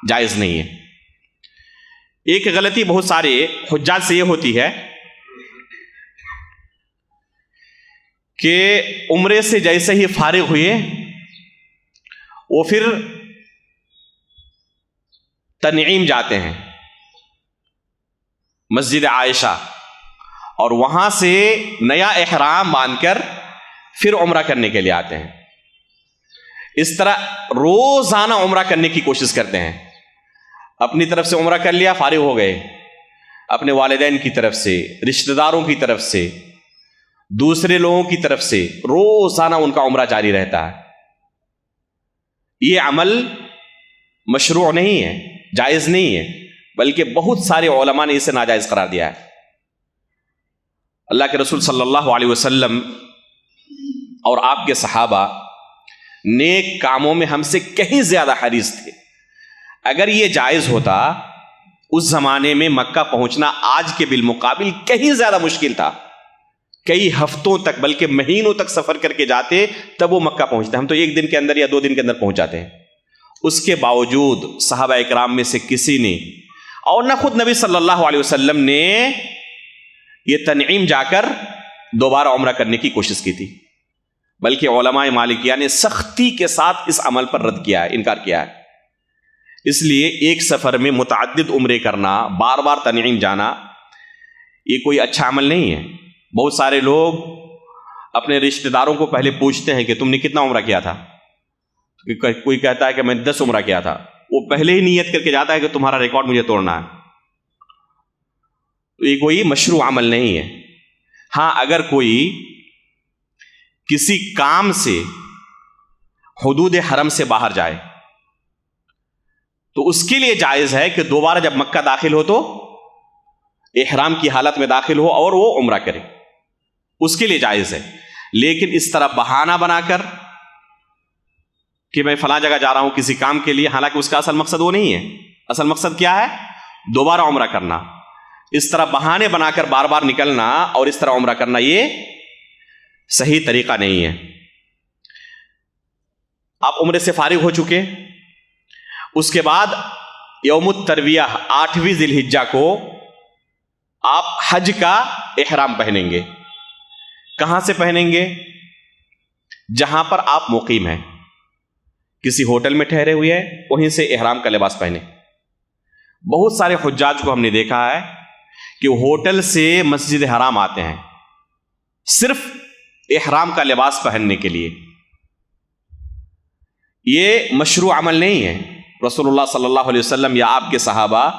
جائز نہیں ہے۔ ایک غلطی بہت سارے حجاج سے یہ ہوتی ہے کہ عمرے سے جیسے ہی فارغ ہوئے وہ پھر تنعیم جاتے ہیں، مسجد عائشہ، اور وہاں سے نیا احرام باندھ کر پھر عمرہ کرنے کے لیے آتے ہیں۔ اس طرح روزانہ عمرہ کرنے کی کوشش کرتے ہیں۔ اپنی طرف سے عمرہ کر لیا، فارغ ہو گئے، اپنے والدین کی طرف سے، رشتہ داروں کی طرف سے، دوسرے لوگوں کی طرف سے روزانہ ان کا عمرہ جاری رہتا ہے۔ یہ عمل مشروع نہیں ہے، جائز نہیں ہے، بلکہ بہت سارے علماء نے اسے ناجائز قرار دیا ہے۔ اللہ کے رسول صلی اللہ علیہ وسلم اور آپ کے صحابہ نیک کاموں میں ہم سے کہیں زیادہ حریص تھے. اگر یہ جائز ہوتا اس زمانے میں مکہ پہنچنا آج کے بالمقابل کہیں زیادہ مشکل تھا. کئی ہفتوں تک بلکہ مہینوں تک سفر کر کے جاتے تب وہ مکہ پہنچتے. ہم تو ایک دن کے اندر یا 2 دن کے اندر پہنچ جاتے ہیں. اس کے باوجود صحابہ اکرام میں سے کسی نے اور نہ خود نبی صلی اللہ علیہ وسلم نے یہ تنعیم جا کر دوبارہ عمرہ کرنے کی کوشش کی تھی، بلکہ علماء مالکیہ نے سختی کے ساتھ اس عمل پر رد کیا ہے، انکار کیا ہے. اس لیے ایک سفر میں متعدد عمرے کرنا، بار بار تنعیم جانا، یہ کوئی اچھا عمل نہیں ہے. بہت سارے لوگ اپنے رشتہ داروں کو پہلے پوچھتے ہیں کہ تم نے کتنا عمرہ کیا تھا. کوئی کہتا ہے کہ میں 10 عمرہ کیا تھا. وہ پہلے ہی نیت کر کے جاتا ہے کہ تمہارا ریکارڈ مجھے توڑنا ہے. تو یہ کوئی مشروع عمل نہیں ہے. ہاں اگر کوئی کسی کام سے حدود حرم سے باہر جائے تو اس کے لیے جائز ہے کہ دوبارہ جب مکہ داخل ہو تو احرام کی حالت میں داخل ہو اور وہ عمرہ کرے، اس کے لیے جائز ہے. لیکن اس طرح بہانہ بنا کر کہ میں فلاں جگہ جا رہا ہوں کسی کام کے لیے، حالانکہ اس کا اصل مقصد وہ نہیں ہے. اصل مقصد کیا ہے؟ دوبارہ عمرہ کرنا. اس طرح بہانے بنا کر بار بار نکلنا اور اس طرح عمرہ کرنا یہ صحیح طریقہ نہیں ہے. آپ عمرے سے فارغ ہو چکے، اس کے بعد یوم الترویہ 8ویں ذی الحجہ کو آپ حج کا احرام پہنیں گے. کہاں سے پہنیں گے؟ جہاں پر آپ مقیم ہیں. کسی ہوٹل میں ٹھہرے ہوئے ہیں وہیں سے احرام کا لباس پہنے. بہت سارے حجاج کو ہم نے دیکھا ہے کہ ہوٹل سے مسجد حرام آتے ہیں صرف احرام کا لباس پہننے کے لیے. یہ مشروع عمل نہیں ہے. رسول اللہ صلی اللہ علیہ وسلم یا آپ کے صحابہ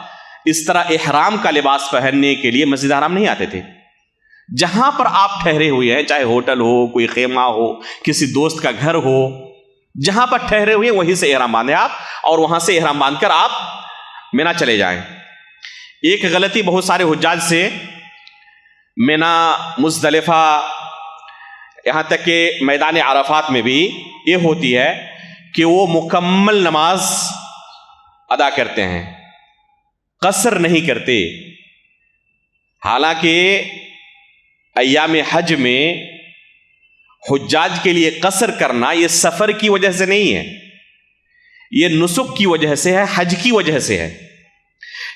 اس طرح احرام کا لباس پہننے کے لیے مسجد حرام نہیں آتے تھے. جہاں پر آپ ٹھہرے ہوئے ہیں، چاہے ہوٹل ہو، کوئی خیمہ ہو، کسی دوست کا گھر ہو، جہاں پر ٹھہرے ہوئے ہیں وہیں سے احرام باندھیں آپ، اور وہاں سے احرام باندھ کر آپ مینا چلے جائیں. ایک غلطی بہت سارے حجاج سے مینا، مزدلفہ، یہاں تک کہ میدان عرفات میں بھی یہ ہوتی ہے کہ وہ مکمل نماز ادا کرتے ہیں، قصر نہیں کرتے. حالانکہ ایام حج میں حجاج کے لیے قصر کرنا یہ سفر کی وجہ سے نہیں ہے، یہ نسک کی وجہ سے ہے، حج کی وجہ سے ہے.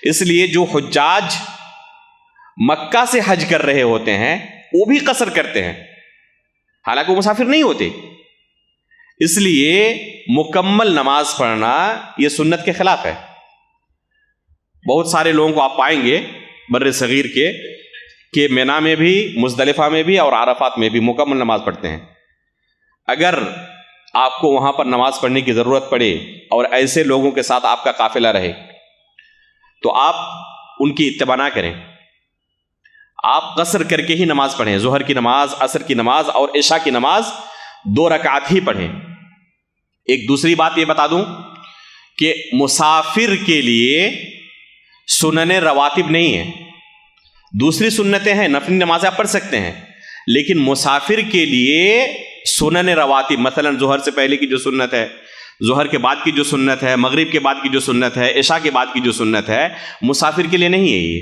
اس لیے جو حجاج مکہ سے حج کر رہے ہوتے ہیں وہ بھی قصر کرتے ہیں، حالانکہ وہ مسافر نہیں ہوتے. اس لیے مکمل نماز پڑھنا یہ سنت کے خلاف ہے. بہت سارے لوگوں کو آپ پائیں گے بر صغیر کے کہ مینا میں بھی، مزدلفہ میں بھی اور عرفات میں بھی مکمل نماز پڑھتے ہیں. اگر آپ کو وہاں پر نماز پڑھنے کی ضرورت پڑے اور ایسے لوگوں کے ساتھ آپ کا قافلہ رہے تو آپ ان کی اتباع نہ کریں. آپ قصر کر کے ہی نماز پڑھیں. ظہر کی نماز، عصر کی نماز اور عشاء کی نماز 2 رکعت ہی پڑھیں. ایک دوسری بات یہ بتا دوں کہ مسافر کے لیے سنن رواتب نہیں ہے. دوسری سنتیں ہیں، نفلی نمازیں آپ پڑھ سکتے ہیں، لیکن مسافر کے لیے سنن رواتب، مثلا ظہر سے پہلے کی جو سنت ہے، ظہر کے بعد کی جو سنت ہے، مغرب کے بعد کی جو سنت ہے، عشاء کے بعد کی جو سنت ہے، مسافر کے لیے نہیں ہے. یہ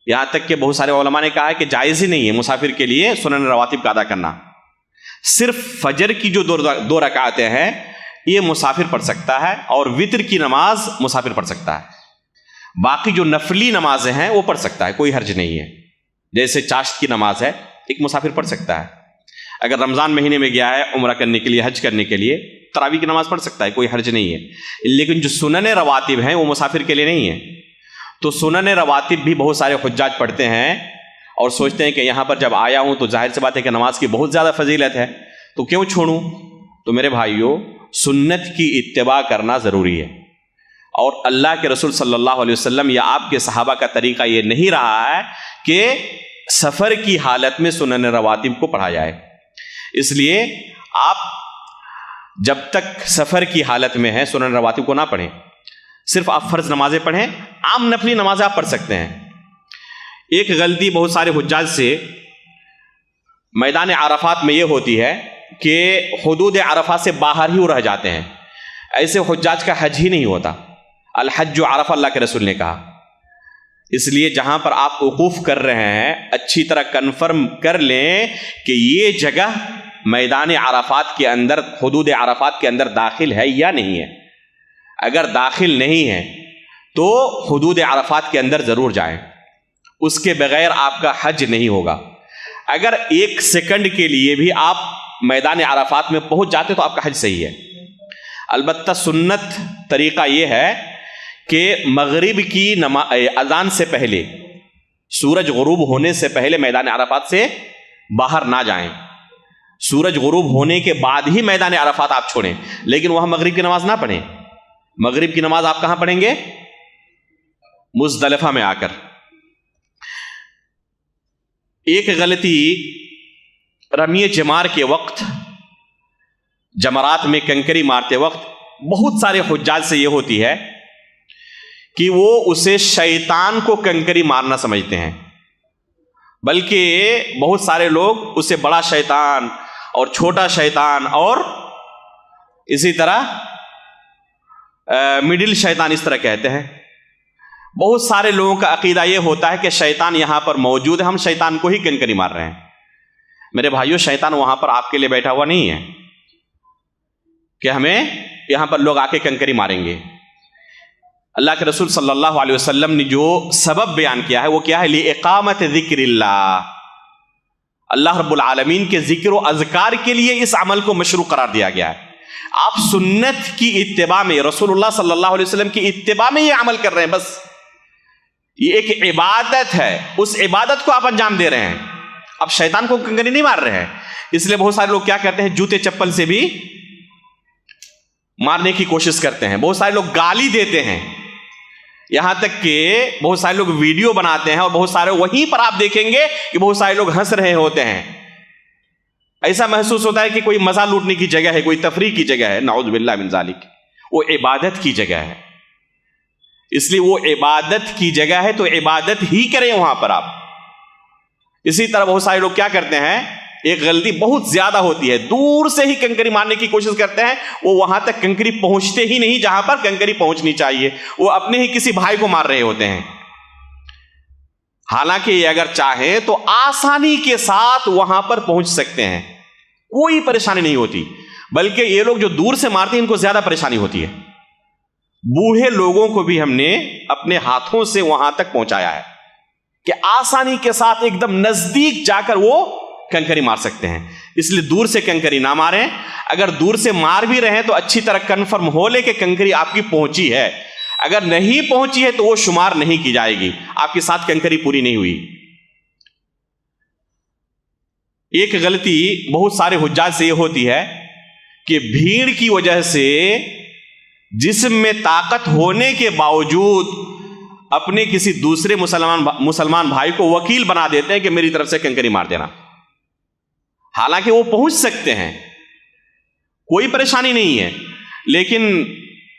یہاں تک کہ بہت سارے علماء نے کہا ہے کہ جائز ہی نہیں ہے مسافر کے لیے سنن رواتب کا ادا کرنا. صرف فجر کی جو 2 رکعتیں ہیں یہ مسافر پڑھ سکتا ہے، اور وتر کی نماز مسافر پڑھ سکتا ہے. باقی جو نفلی نمازیں ہیں وہ پڑھ سکتا ہے، کوئی حرج نہیں ہے. جیسے چاشت کی نماز ہے، ایک مسافر پڑھ سکتا ہے. اگر رمضان مہینے میں گیا ہے عمرہ کرنے کے لیے، حج کرنے کے لیے، تراویح کی نماز پڑھ سکتا ہے، کوئی حرج نہیں ہے. لیکن جو سنن رواتب ہیں وہ مسافر کے لیے نہیں ہے. تو سنن رواتب بھی بہت سارے حجاج پڑھتے ہیں اور سوچتے ہیں کہ یہاں پر جب آیا ہوں تو ظاہر سی بات ہے کہ نماز کی بہت زیادہ فضیلت ہے تو کیوں چھوڑوں. تو میرے بھائیوں، سنت کی اتباع کرنا ضروری ہے، اور اللہ کے رسول صلی اللہ علیہ وسلم یا آپ کے صحابہ کا طریقہ یہ نہیں رہا ہے کہ سفر کی حالت میں سنن رواتب کو پڑھا جائے. اس لیے آپ جب تک سفر کی حالت میں ہیں سنن رواتب کو نہ پڑھیں. صرف آپ فرض نمازیں پڑھیں، عام نفلی نمازیں آپ پڑھ سکتے ہیں. ایک غلطی بہت سارے حجاج سے میدان عرفات میں یہ ہوتی ہے کہ حدود عرفہ سے باہر ہی وہ رہ جاتے ہیں، ایسے حجاج کا حج ہی نہیں ہوتا۔ الحج عرفہ اللہ کے رسول نے کہا۔ اس لیے جہاں پر آپ وقوف کر رہے ہیں اچھی طرح کنفرم کر لیں کہ یہ جگہ میدان عرفات کے اندر، حدود عرفات کے اندر داخل ہے یا نہیں ہے۔ اگر داخل نہیں ہے تو حدود عرفات کے اندر ضرور جائیں، اس کے بغیر آپ کا حج نہیں ہوگا۔ اگر 1 سیکنڈ کے لیے بھی آپ میدان عرفات میں پہنچ جاتے تو آپ کا حج صحیح ہے۔ البتہ سنت طریقہ یہ ہے کہ مغرب کی اذان سے پہلے، سورج غروب ہونے سے پہلے میدان عرفات سے باہر نہ جائیں۔ سورج غروب ہونے کے بعد ہی میدان عرفات آپ چھوڑیں، لیکن وہاں مغرب کی نماز نہ پڑھیں۔ مغرب کی نماز آپ کہاں پڑھیں گے؟ مزدلفہ میں آ کر۔ ایک غلطی رمی جمار کے وقت، جمرات میں کنکری مارتے وقت بہت سارے حجاج سے یہ ہوتی ہے کہ وہ اسے شیطان کو کنکری مارنا سمجھتے ہیں، بلکہ بہت سارے لوگ اسے بڑا شیطان اور چھوٹا شیطان اور اسی طرح مڈل شیطان اس طرح کہتے ہیں۔ بہت سارے لوگوں کا عقیدہ یہ ہوتا ہے کہ شیطان یہاں پر موجود ہے، ہم شیطان کو ہی کنکری مار رہے ہیں۔ میرے بھائیوں، شیطان وہاں پر آپ کے لیے بیٹھا ہوا نہیں ہے کہ ہمیں یہاں پر لوگ آ کے کنکری ماریں گے۔ اللہ کے رسول صلی اللہ علیہ وسلم نے جو سبب بیان کیا ہے وہ کیا ہے؟ لِإِقَامَةِ ذِكْرِ اللَّهِ، اللہ رب العالمین کے ذکر و اذکار کے لیے اس عمل کو مشروع قرار دیا گیا ہے۔ آپ سنت کی اتباع میں، رسول اللہ صلی اللہ علیہ وسلم کی اتباع میں یہ عمل کر رہے ہیں، بس یہ ایک عبادت ہے، اس عبادت کو آپ انجام دے رہے ہیں، اب شیطان کو کنکری نہیں مار رہے ہیں۔ اس لیے بہت سارے لوگ کیا کرتے ہیں؟ جوتے چپل سے بھی مارنے کی کوشش کرتے ہیں، بہت سارے لوگ گالی دیتے ہیں، یہاں تک کہ بہت سارے لوگ ویڈیو بناتے ہیں اور بہت سارے وہیں پر آپ دیکھیں گے کہ بہت سارے لوگ ہنس رہے ہوتے ہیں۔ ایسا محسوس ہوتا ہے کہ کوئی مزہ لوٹنے کی جگہ ہے، کوئی تفریح کی جگہ ہے۔ نعوذ باللہ من ذالک، وہ عبادت کی جگہ ہے۔ اس لیے وہ عبادت کی جگہ ہے تو عبادت ہی کریں وہاں پر آپ۔ اسی طرح بہت سارے لوگ کیا کرتے ہیں؟ ایک غلطی بہت زیادہ ہوتی ہے، دور سے ہی کنکری مارنے کی کوشش کرتے ہیں، وہ وہاں تک کنکری پہنچتے ہی نہیں جہاں پر کنکری پہنچنی چاہیے، وہ اپنے ہی کسی بھائی کو مار رہے ہوتے ہیں۔ حالانکہ یہ اگر چاہیں تو آسانی کے ساتھ وہاں پر پہنچ سکتے ہیں، کوئی پریشانی نہیں ہوتی، بلکہ یہ لوگ جو دور سے مارتے ہیں ان کو زیادہ پریشانی ہوتی ہے۔ بوڑھے لوگوں کو بھی ہم نے اپنے ہاتھوں سے وہاں تک پہنچایا ہے کہ آسانی کے ساتھ ایک دم نزدیک جا کر وہ کنکری مار سکتے ہیں۔ اس لیے دور سے کنکری نہ ماریں، اگر دور سے مار بھی رہے ہیں تو اچھی طرح کنفرم ہو لے کہ کنکری آپ کی پہنچی ہے، اگر نہیں پہنچی ہے تو وہ شمار نہیں کی جائے گی، آپ کے ساتھ کنکری پوری نہیں ہوئی۔ ایک غلطی بہت سارے حجاج سے یہ ہوتی ہے کہ بھیڑ کی وجہ سے جسم میں طاقت ہونے کے باوجود اپنے کسی دوسرے مسلمان بھائی کو وکیل بنا دیتے ہیں کہ میری طرف سے کنکری مار دینا، حالانکہ وہ پہنچ سکتے ہیں، کوئی پریشانی نہیں ہے، لیکن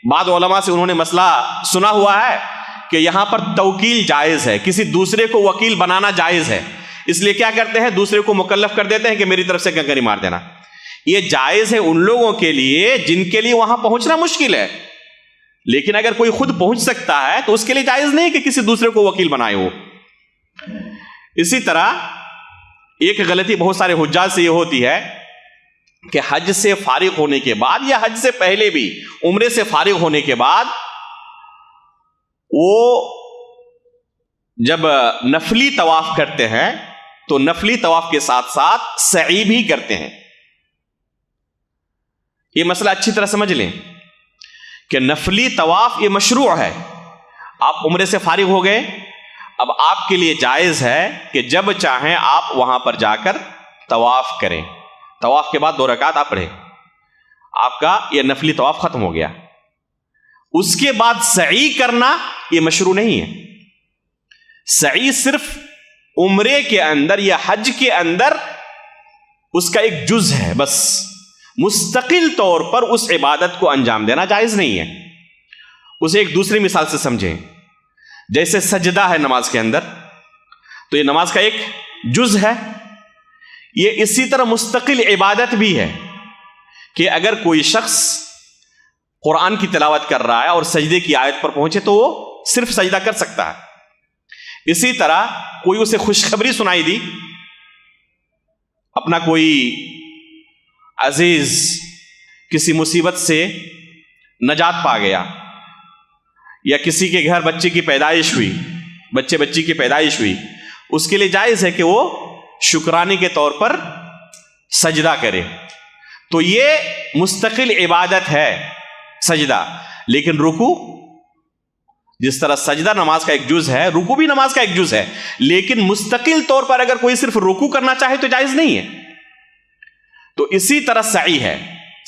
بعض علماء سے انہوں نے مسئلہ سنا ہوا ہے کہ یہاں پر توکیل جائز ہے، کسی دوسرے کو وکیل بنانا جائز ہے، اس لیے کیا کرتے ہیں؟ دوسرے کو مکلف کر دیتے ہیں کہ میری طرف سے کنکری مار دینا۔ یہ جائز ہے ان لوگوں کے لیے جن کے لیے وہاں پہنچنا مشکل ہے، لیکن اگر کوئی خود پہنچ سکتا ہے تو اس کے لیے جائز نہیں کہ کسی دوسرے کو وکیل بنائے ہو۔ اسی طرح ایک غلطی بہت سارے حجاج سے یہ ہوتی ہے کہ حج سے فارغ ہونے کے بعد یا حج سے پہلے بھی، عمرے سے فارغ ہونے کے بعد وہ جب نفلی طواف کرتے ہیں تو نفلی طواف کے ساتھ ساتھ سعی بھی کرتے ہیں۔ یہ مسئلہ اچھی طرح سمجھ لیں کہ نفلی طواف یہ مشروع ہے۔ آپ عمرے سے فارغ ہو گئے، اب آپ کے لیے جائز ہے کہ جب چاہیں آپ وہاں پر جا کر طواف کریں، طواف کے بعد 2 رکعت آپ پڑھیں، آپ کا یہ نفلی طواف ختم ہو گیا۔ اس کے بعد سعی کرنا یہ مشروع نہیں ہے۔ سعی صرف عمرے کے اندر یا حج کے اندر اس کا ایک جز ہے، بس مستقل طور پر اس عبادت کو انجام دینا جائز نہیں ہے۔ اسے ایک دوسری مثال سے سمجھیں، جیسے سجدہ ہے نماز کے اندر، تو یہ نماز کا ایک جز ہے، یہ اسی طرح مستقل عبادت بھی ہے، کہ اگر کوئی شخص قرآن کی تلاوت کر رہا ہے اور سجدے کی آیت پر پہنچے تو وہ صرف سجدہ کر سکتا ہے۔ اسی طرح کوئی اسے خوشخبری سنائی دی، اپنا کوئی عزیز کسی مصیبت سے نجات پا گیا، یا کسی کے گھر بچے کی پیدائش ہوئی، بچی کی پیدائش ہوئی، اس کے لیے جائز ہے کہ وہ شکرانے کے طور پر سجدہ کرے۔ تو یہ مستقل عبادت ہے سجدہ، لیکن رکوع جس طرح سجدہ نماز کا ایک جز ہے، رکوع بھی نماز کا ایک جز ہے، لیکن مستقل طور پر اگر کوئی صرف رکوع کرنا چاہے تو جائز نہیں ہے۔ تو اسی طرح سعی ہے،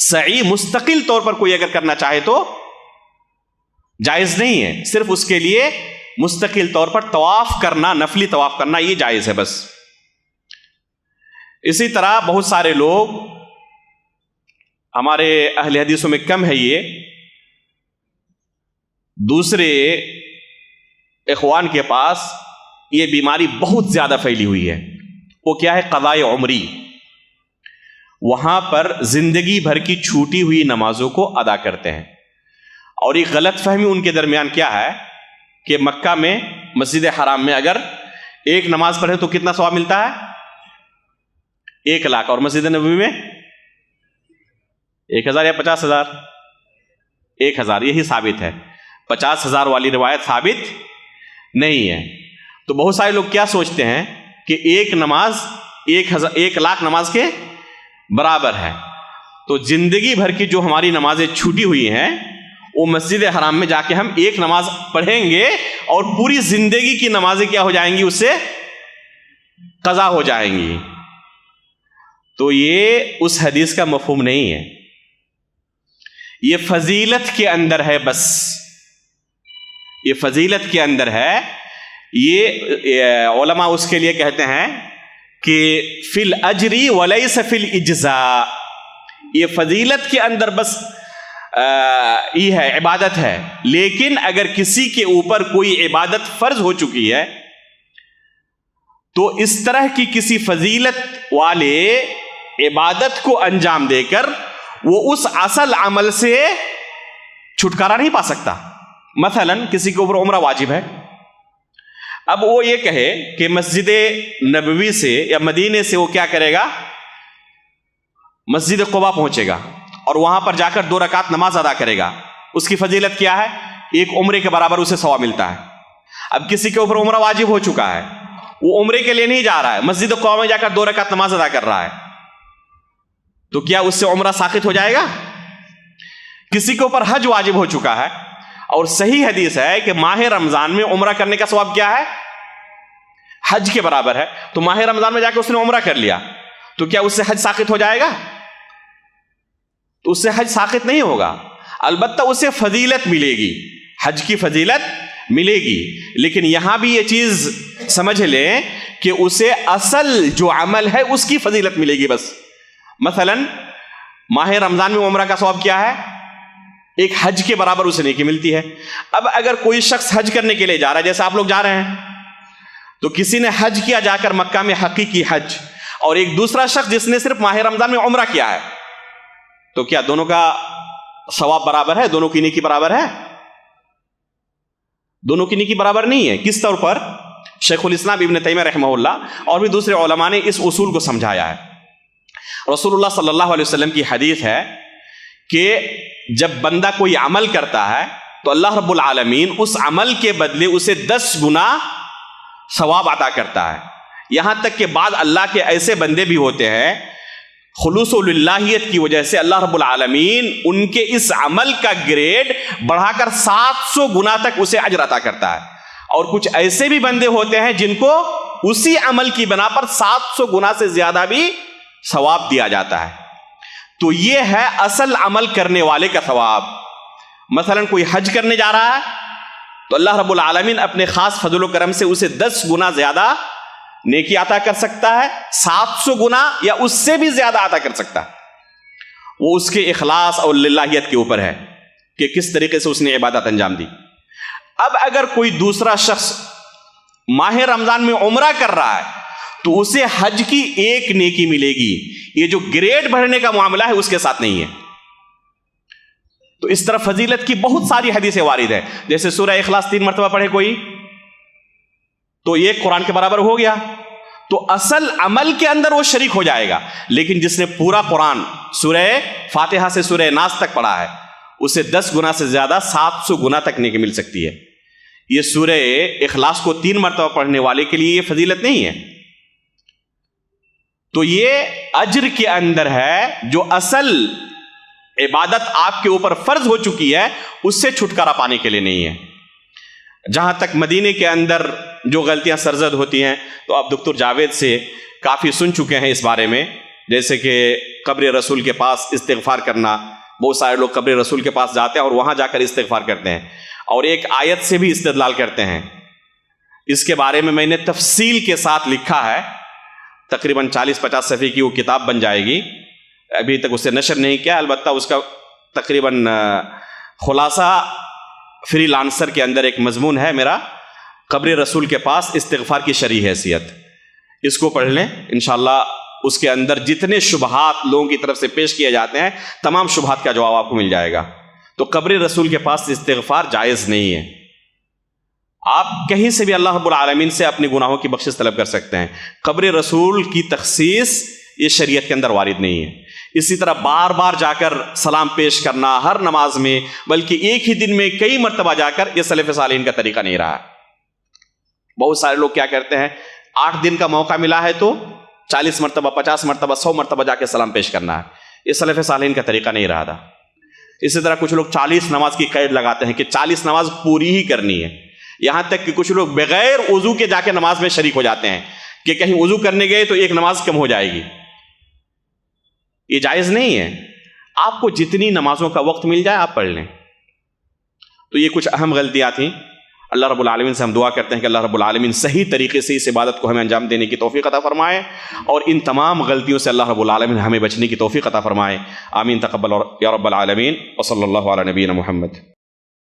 سعی مستقل طور پر کوئی اگر کرنا چاہے تو جائز نہیں ہے، صرف اس کے لیے مستقل طور پر طواف کرنا، نفلی طواف کرنا، یہ جائز ہے بس۔ اسی طرح بہت سارے لوگ، ہمارے اہل حدیثوں میں کم ہے یہ، دوسرے اخوان کے پاس یہ بیماری بہت زیادہ پھیلی ہوئی ہے، وہ کیا ہے؟ قضاء عمری۔ وہاں پر زندگی بھر کی چھوٹی ہوئی نمازوں کو ادا کرتے ہیں، اور ایک غلط فہمی ان کے درمیان کیا ہے کہ مکہ میں مسجد حرام میں اگر ایک نماز پڑھے تو کتنا ثواب ملتا ہے؟ 1,00,000، اور مسجد نبوی میں 1,000 یا 50,000؟ 1,000، یہی ثابت ہے۔ 50,000 والی روایت ثابت نہیں ہے۔ تو بہت سارے لوگ کیا سوچتے ہیں کہ ایک نماز 1,00,000 نماز کے برابر ہے، تو زندگی بھر کی جو ہماری نمازیں چھوٹی ہوئی ہیں وہ مسجد حرام میں جا کے ہم ایک نماز پڑھیں گے اور پوری زندگی کی نمازیں کیا ہو جائیں گی؟ اس سے قضا ہو جائیں گی۔ تو یہ اس حدیث کا مفہوم نہیں ہے، یہ فضیلت کے اندر ہے، بس یہ فضیلت کے اندر ہے۔ یہ علماء اس کے لیے کہتے ہیں کہ فی الاجری ولیس فی الاجزاء، یہ فضیلت کے اندر بس یہ ہے، عبادت ہے، لیکن اگر کسی کے اوپر کوئی عبادت فرض ہو چکی ہے تو اس طرح کی کسی فضیلت والے عبادت کو انجام دے کر وہ اس اصل عمل سے چھٹکارا نہیں پا سکتا۔ مثلا کسی کے اوپر عمرہ واجب ہے، اب وہ یہ کہے کہ مسجد نبوی سے یا مدینے سے وہ کیا کرے گا؟ مسجد قباء پہنچے گا اور وہاں پر جا کر 2 رکعت نماز ادا کرے گا، اس کی فضیلت کیا ہے؟ ایک عمرے کے برابر اسے ثواب ملتا ہے۔ اب کسی کے اوپر عمرہ واجب ہو چکا ہے، وہ عمرے کے لیے نہیں جا رہا ہے، مسجد قباء میں جا کر 2 رکعت نماز ادا کر رہا ہے، تو کیا اس سے عمرہ ساقط ہو جائے گا؟ کسی کے اوپر حج واجب ہو چکا ہے، اور صحیح حدیث ہے کہ ماہ رمضان میں عمرہ کرنے کا ثواب کیا ہے؟ حج کے برابر ہے، تو ماہ رمضان میں جا کے اس نے عمرہ کر لیا، تو کیا اس سے حج ساقط ہو جائے گا؟ تو اس سے حج ساقط نہیں ہوگا، البتہ اسے فضیلت ملے گی، حج کی فضیلت ملے گی، لیکن یہاں بھی یہ چیز سمجھ لیں کہ اسے اصل جو عمل ہے اس کی فضیلت ملے گی بس۔ مثلا ماہ رمضان میں عمرہ کا ثواب کیا ہے؟ ایک حج کے برابر اسے نیکی ملتی ہے۔ اب اگر کوئی شخص حج کرنے کے لیے جا رہا ہے، جیسے آپ لوگ جا رہے ہیں، تو کسی نے حج کیا جا کر مکہ میں حقیقی حج، اور ایک دوسرا شخص جس نے صرف ماہ رمضان میں عمرہ کیا ہے، تو کیا دونوں کا ثواب برابر ہے؟ دونوں کی نیکی برابر ہے؟ دونوں کی نیکی برابر نہیں ہے۔ کس طور پر؟ شیخ الاسلام ابن تیمیہ رحمہ اللہ اور بھی دوسرے علماء نے اس اصول کو سمجھایا ہے۔ رسول اللہ صلی اللہ علیہ وسلم کی حدیث ہے کہ جب بندہ کوئی عمل کرتا ہے تو اللہ رب العالمین اس عمل کے بدلے اسے 10 گنا ثواب عطا کرتا ہے۔ یہاں تک کہ بعض اللہ کے ایسے بندے بھی ہوتے ہیں، خلوص للہیت کی وجہ سے اللہ رب العالمین ان کے اس عمل کا گریڈ بڑھا کر 700 گنا تک اسے اجر عطا کرتا ہے، اور کچھ ایسے بھی بندے ہوتے ہیں جن کو اسی عمل کی بنا پر 700 گنا سے زیادہ بھی ثواب دیا جاتا ہے۔ تو یہ ہے اصل عمل کرنے والے کا ثواب۔ مثلا کوئی حج کرنے جا رہا ہے تو اللہ رب العالمین اپنے خاص فضل و کرم سے اسے 10 گنا زیادہ نیکی عطا کر سکتا ہے، 700 گنا یا اس سے بھی زیادہ عطا کر سکتا ہے۔ وہ اس کے اخلاص اور للہیت کے اوپر ہے کہ کس طریقے سے اس نے عبادت انجام دی۔ اب اگر کوئی دوسرا شخص ماہ رمضان میں عمرہ کر رہا ہے تو اسے حج کی ایک نیکی ملے گی. یہ جو گریڈ بڑھنے کا معاملہ ہے اس کے ساتھ نہیں ہے. تو اس طرح فضیلت کی بہت ساری حدیثیں وارد ہیں. جیسے سورہ اخلاص 3 مرتبہ پڑھے کوئی تو یہ قرآن کے برابر ہو گیا, تو اصل عمل کے اندر وہ شریک ہو جائے گا. لیکن جس نے پورا قرآن سورہ فاتحہ سے سورہ ناس تک پڑھا ہے اسے 10 گنا سے زیادہ 700 گنا تک نیکی مل سکتی ہے. یہ سورہ اخلاص کو 3 مرتبہ پڑھنے والے کے لیے یہ فضیلت نہیں ہے. تو یہ اجر کے اندر ہے جو اصل عبادت آپ کے اوپر فرض ہو چکی ہے اس سے چھٹکارا پانے کے لیے نہیں ہے. جہاں تک مدینے کے اندر جو غلطیاں سرزد ہوتی ہیں تو آپ دکتور جاوید سے کافی سن چکے ہیں اس بارے میں. جیسے کہ قبر رسول کے پاس استغفار کرنا, بہت سارے لوگ قبر رسول کے پاس جاتے ہیں اور وہاں جا کر استغفار کرتے ہیں اور ایک آیت سے بھی استدلال کرتے ہیں. اس کے بارے میں نے تفصیل کے ساتھ لکھا ہے, تقریباً 40-50 صفحے کی وہ کتاب بن جائے گی. ابھی تک اسے نشر نہیں کیا, البتہ اس کا تقریباً خلاصہ فری لانسر کے اندر ایک مضمون ہے میرا, قبر رسول کے پاس استغفار کی شرعی حیثیت. اس کو پڑھ لیں انشاءاللہ. اس کے اندر جتنے شبہات لوگوں کی طرف سے پیش کیے جاتے ہیں تمام شبہات کا جواب آپ کو مل جائے گا. تو قبر رسول کے پاس استغفار جائز نہیں ہے. آپ کہیں سے بھی اللہ رب العالمین سے اپنے گناہوں کی بخشش طلب کر سکتے ہیں. قبر رسول کی تخصیص یہ شریعت کے اندر وارد نہیں ہے. اسی طرح بار بار جا کر سلام پیش کرنا ہر نماز میں, بلکہ ایک ہی دن میں کئی مرتبہ جا کر, یہ سلف صالحین کا طریقہ نہیں رہا. بہت سارے لوگ کیا کرتے ہیں, 8 دن کا موقع ملا ہے تو 40 مرتبہ 50 مرتبہ 100 مرتبہ جا کے سلام پیش کرنا ہے. یہ سلف صالحین کا طریقہ نہیں رہا تھا. اسی طرح کچھ لوگ 40 نماز کی قید لگاتے ہیں کہ 40 نماز پوری ہی کرنی ہے. یہاں تک کہ کچھ لوگ بغیر وضو کے جا کے نماز میں شریک ہو جاتے ہیں کہ کہیں وضو کرنے گئے تو ایک نماز کم ہو جائے گی. یہ جائز نہیں ہے. آپ کو جتنی نمازوں کا وقت مل جائے آپ پڑھ لیں. تو یہ کچھ اہم غلطیاں تھیں. اللہ رب العالمین سے ہم دعا کرتے ہیں کہ اللہ رب العالمین صحیح طریقے سے اس عبادت کو ہمیں انجام دینے کی توفیق عطا فرمائے اور ان تمام غلطیوں سے اللہ رب العالمین ہمیں بچنے کی توفیق عطا فرمائے. آمین تقبل یا رب العالمین. وصلی اللہ علی نبینا محمد.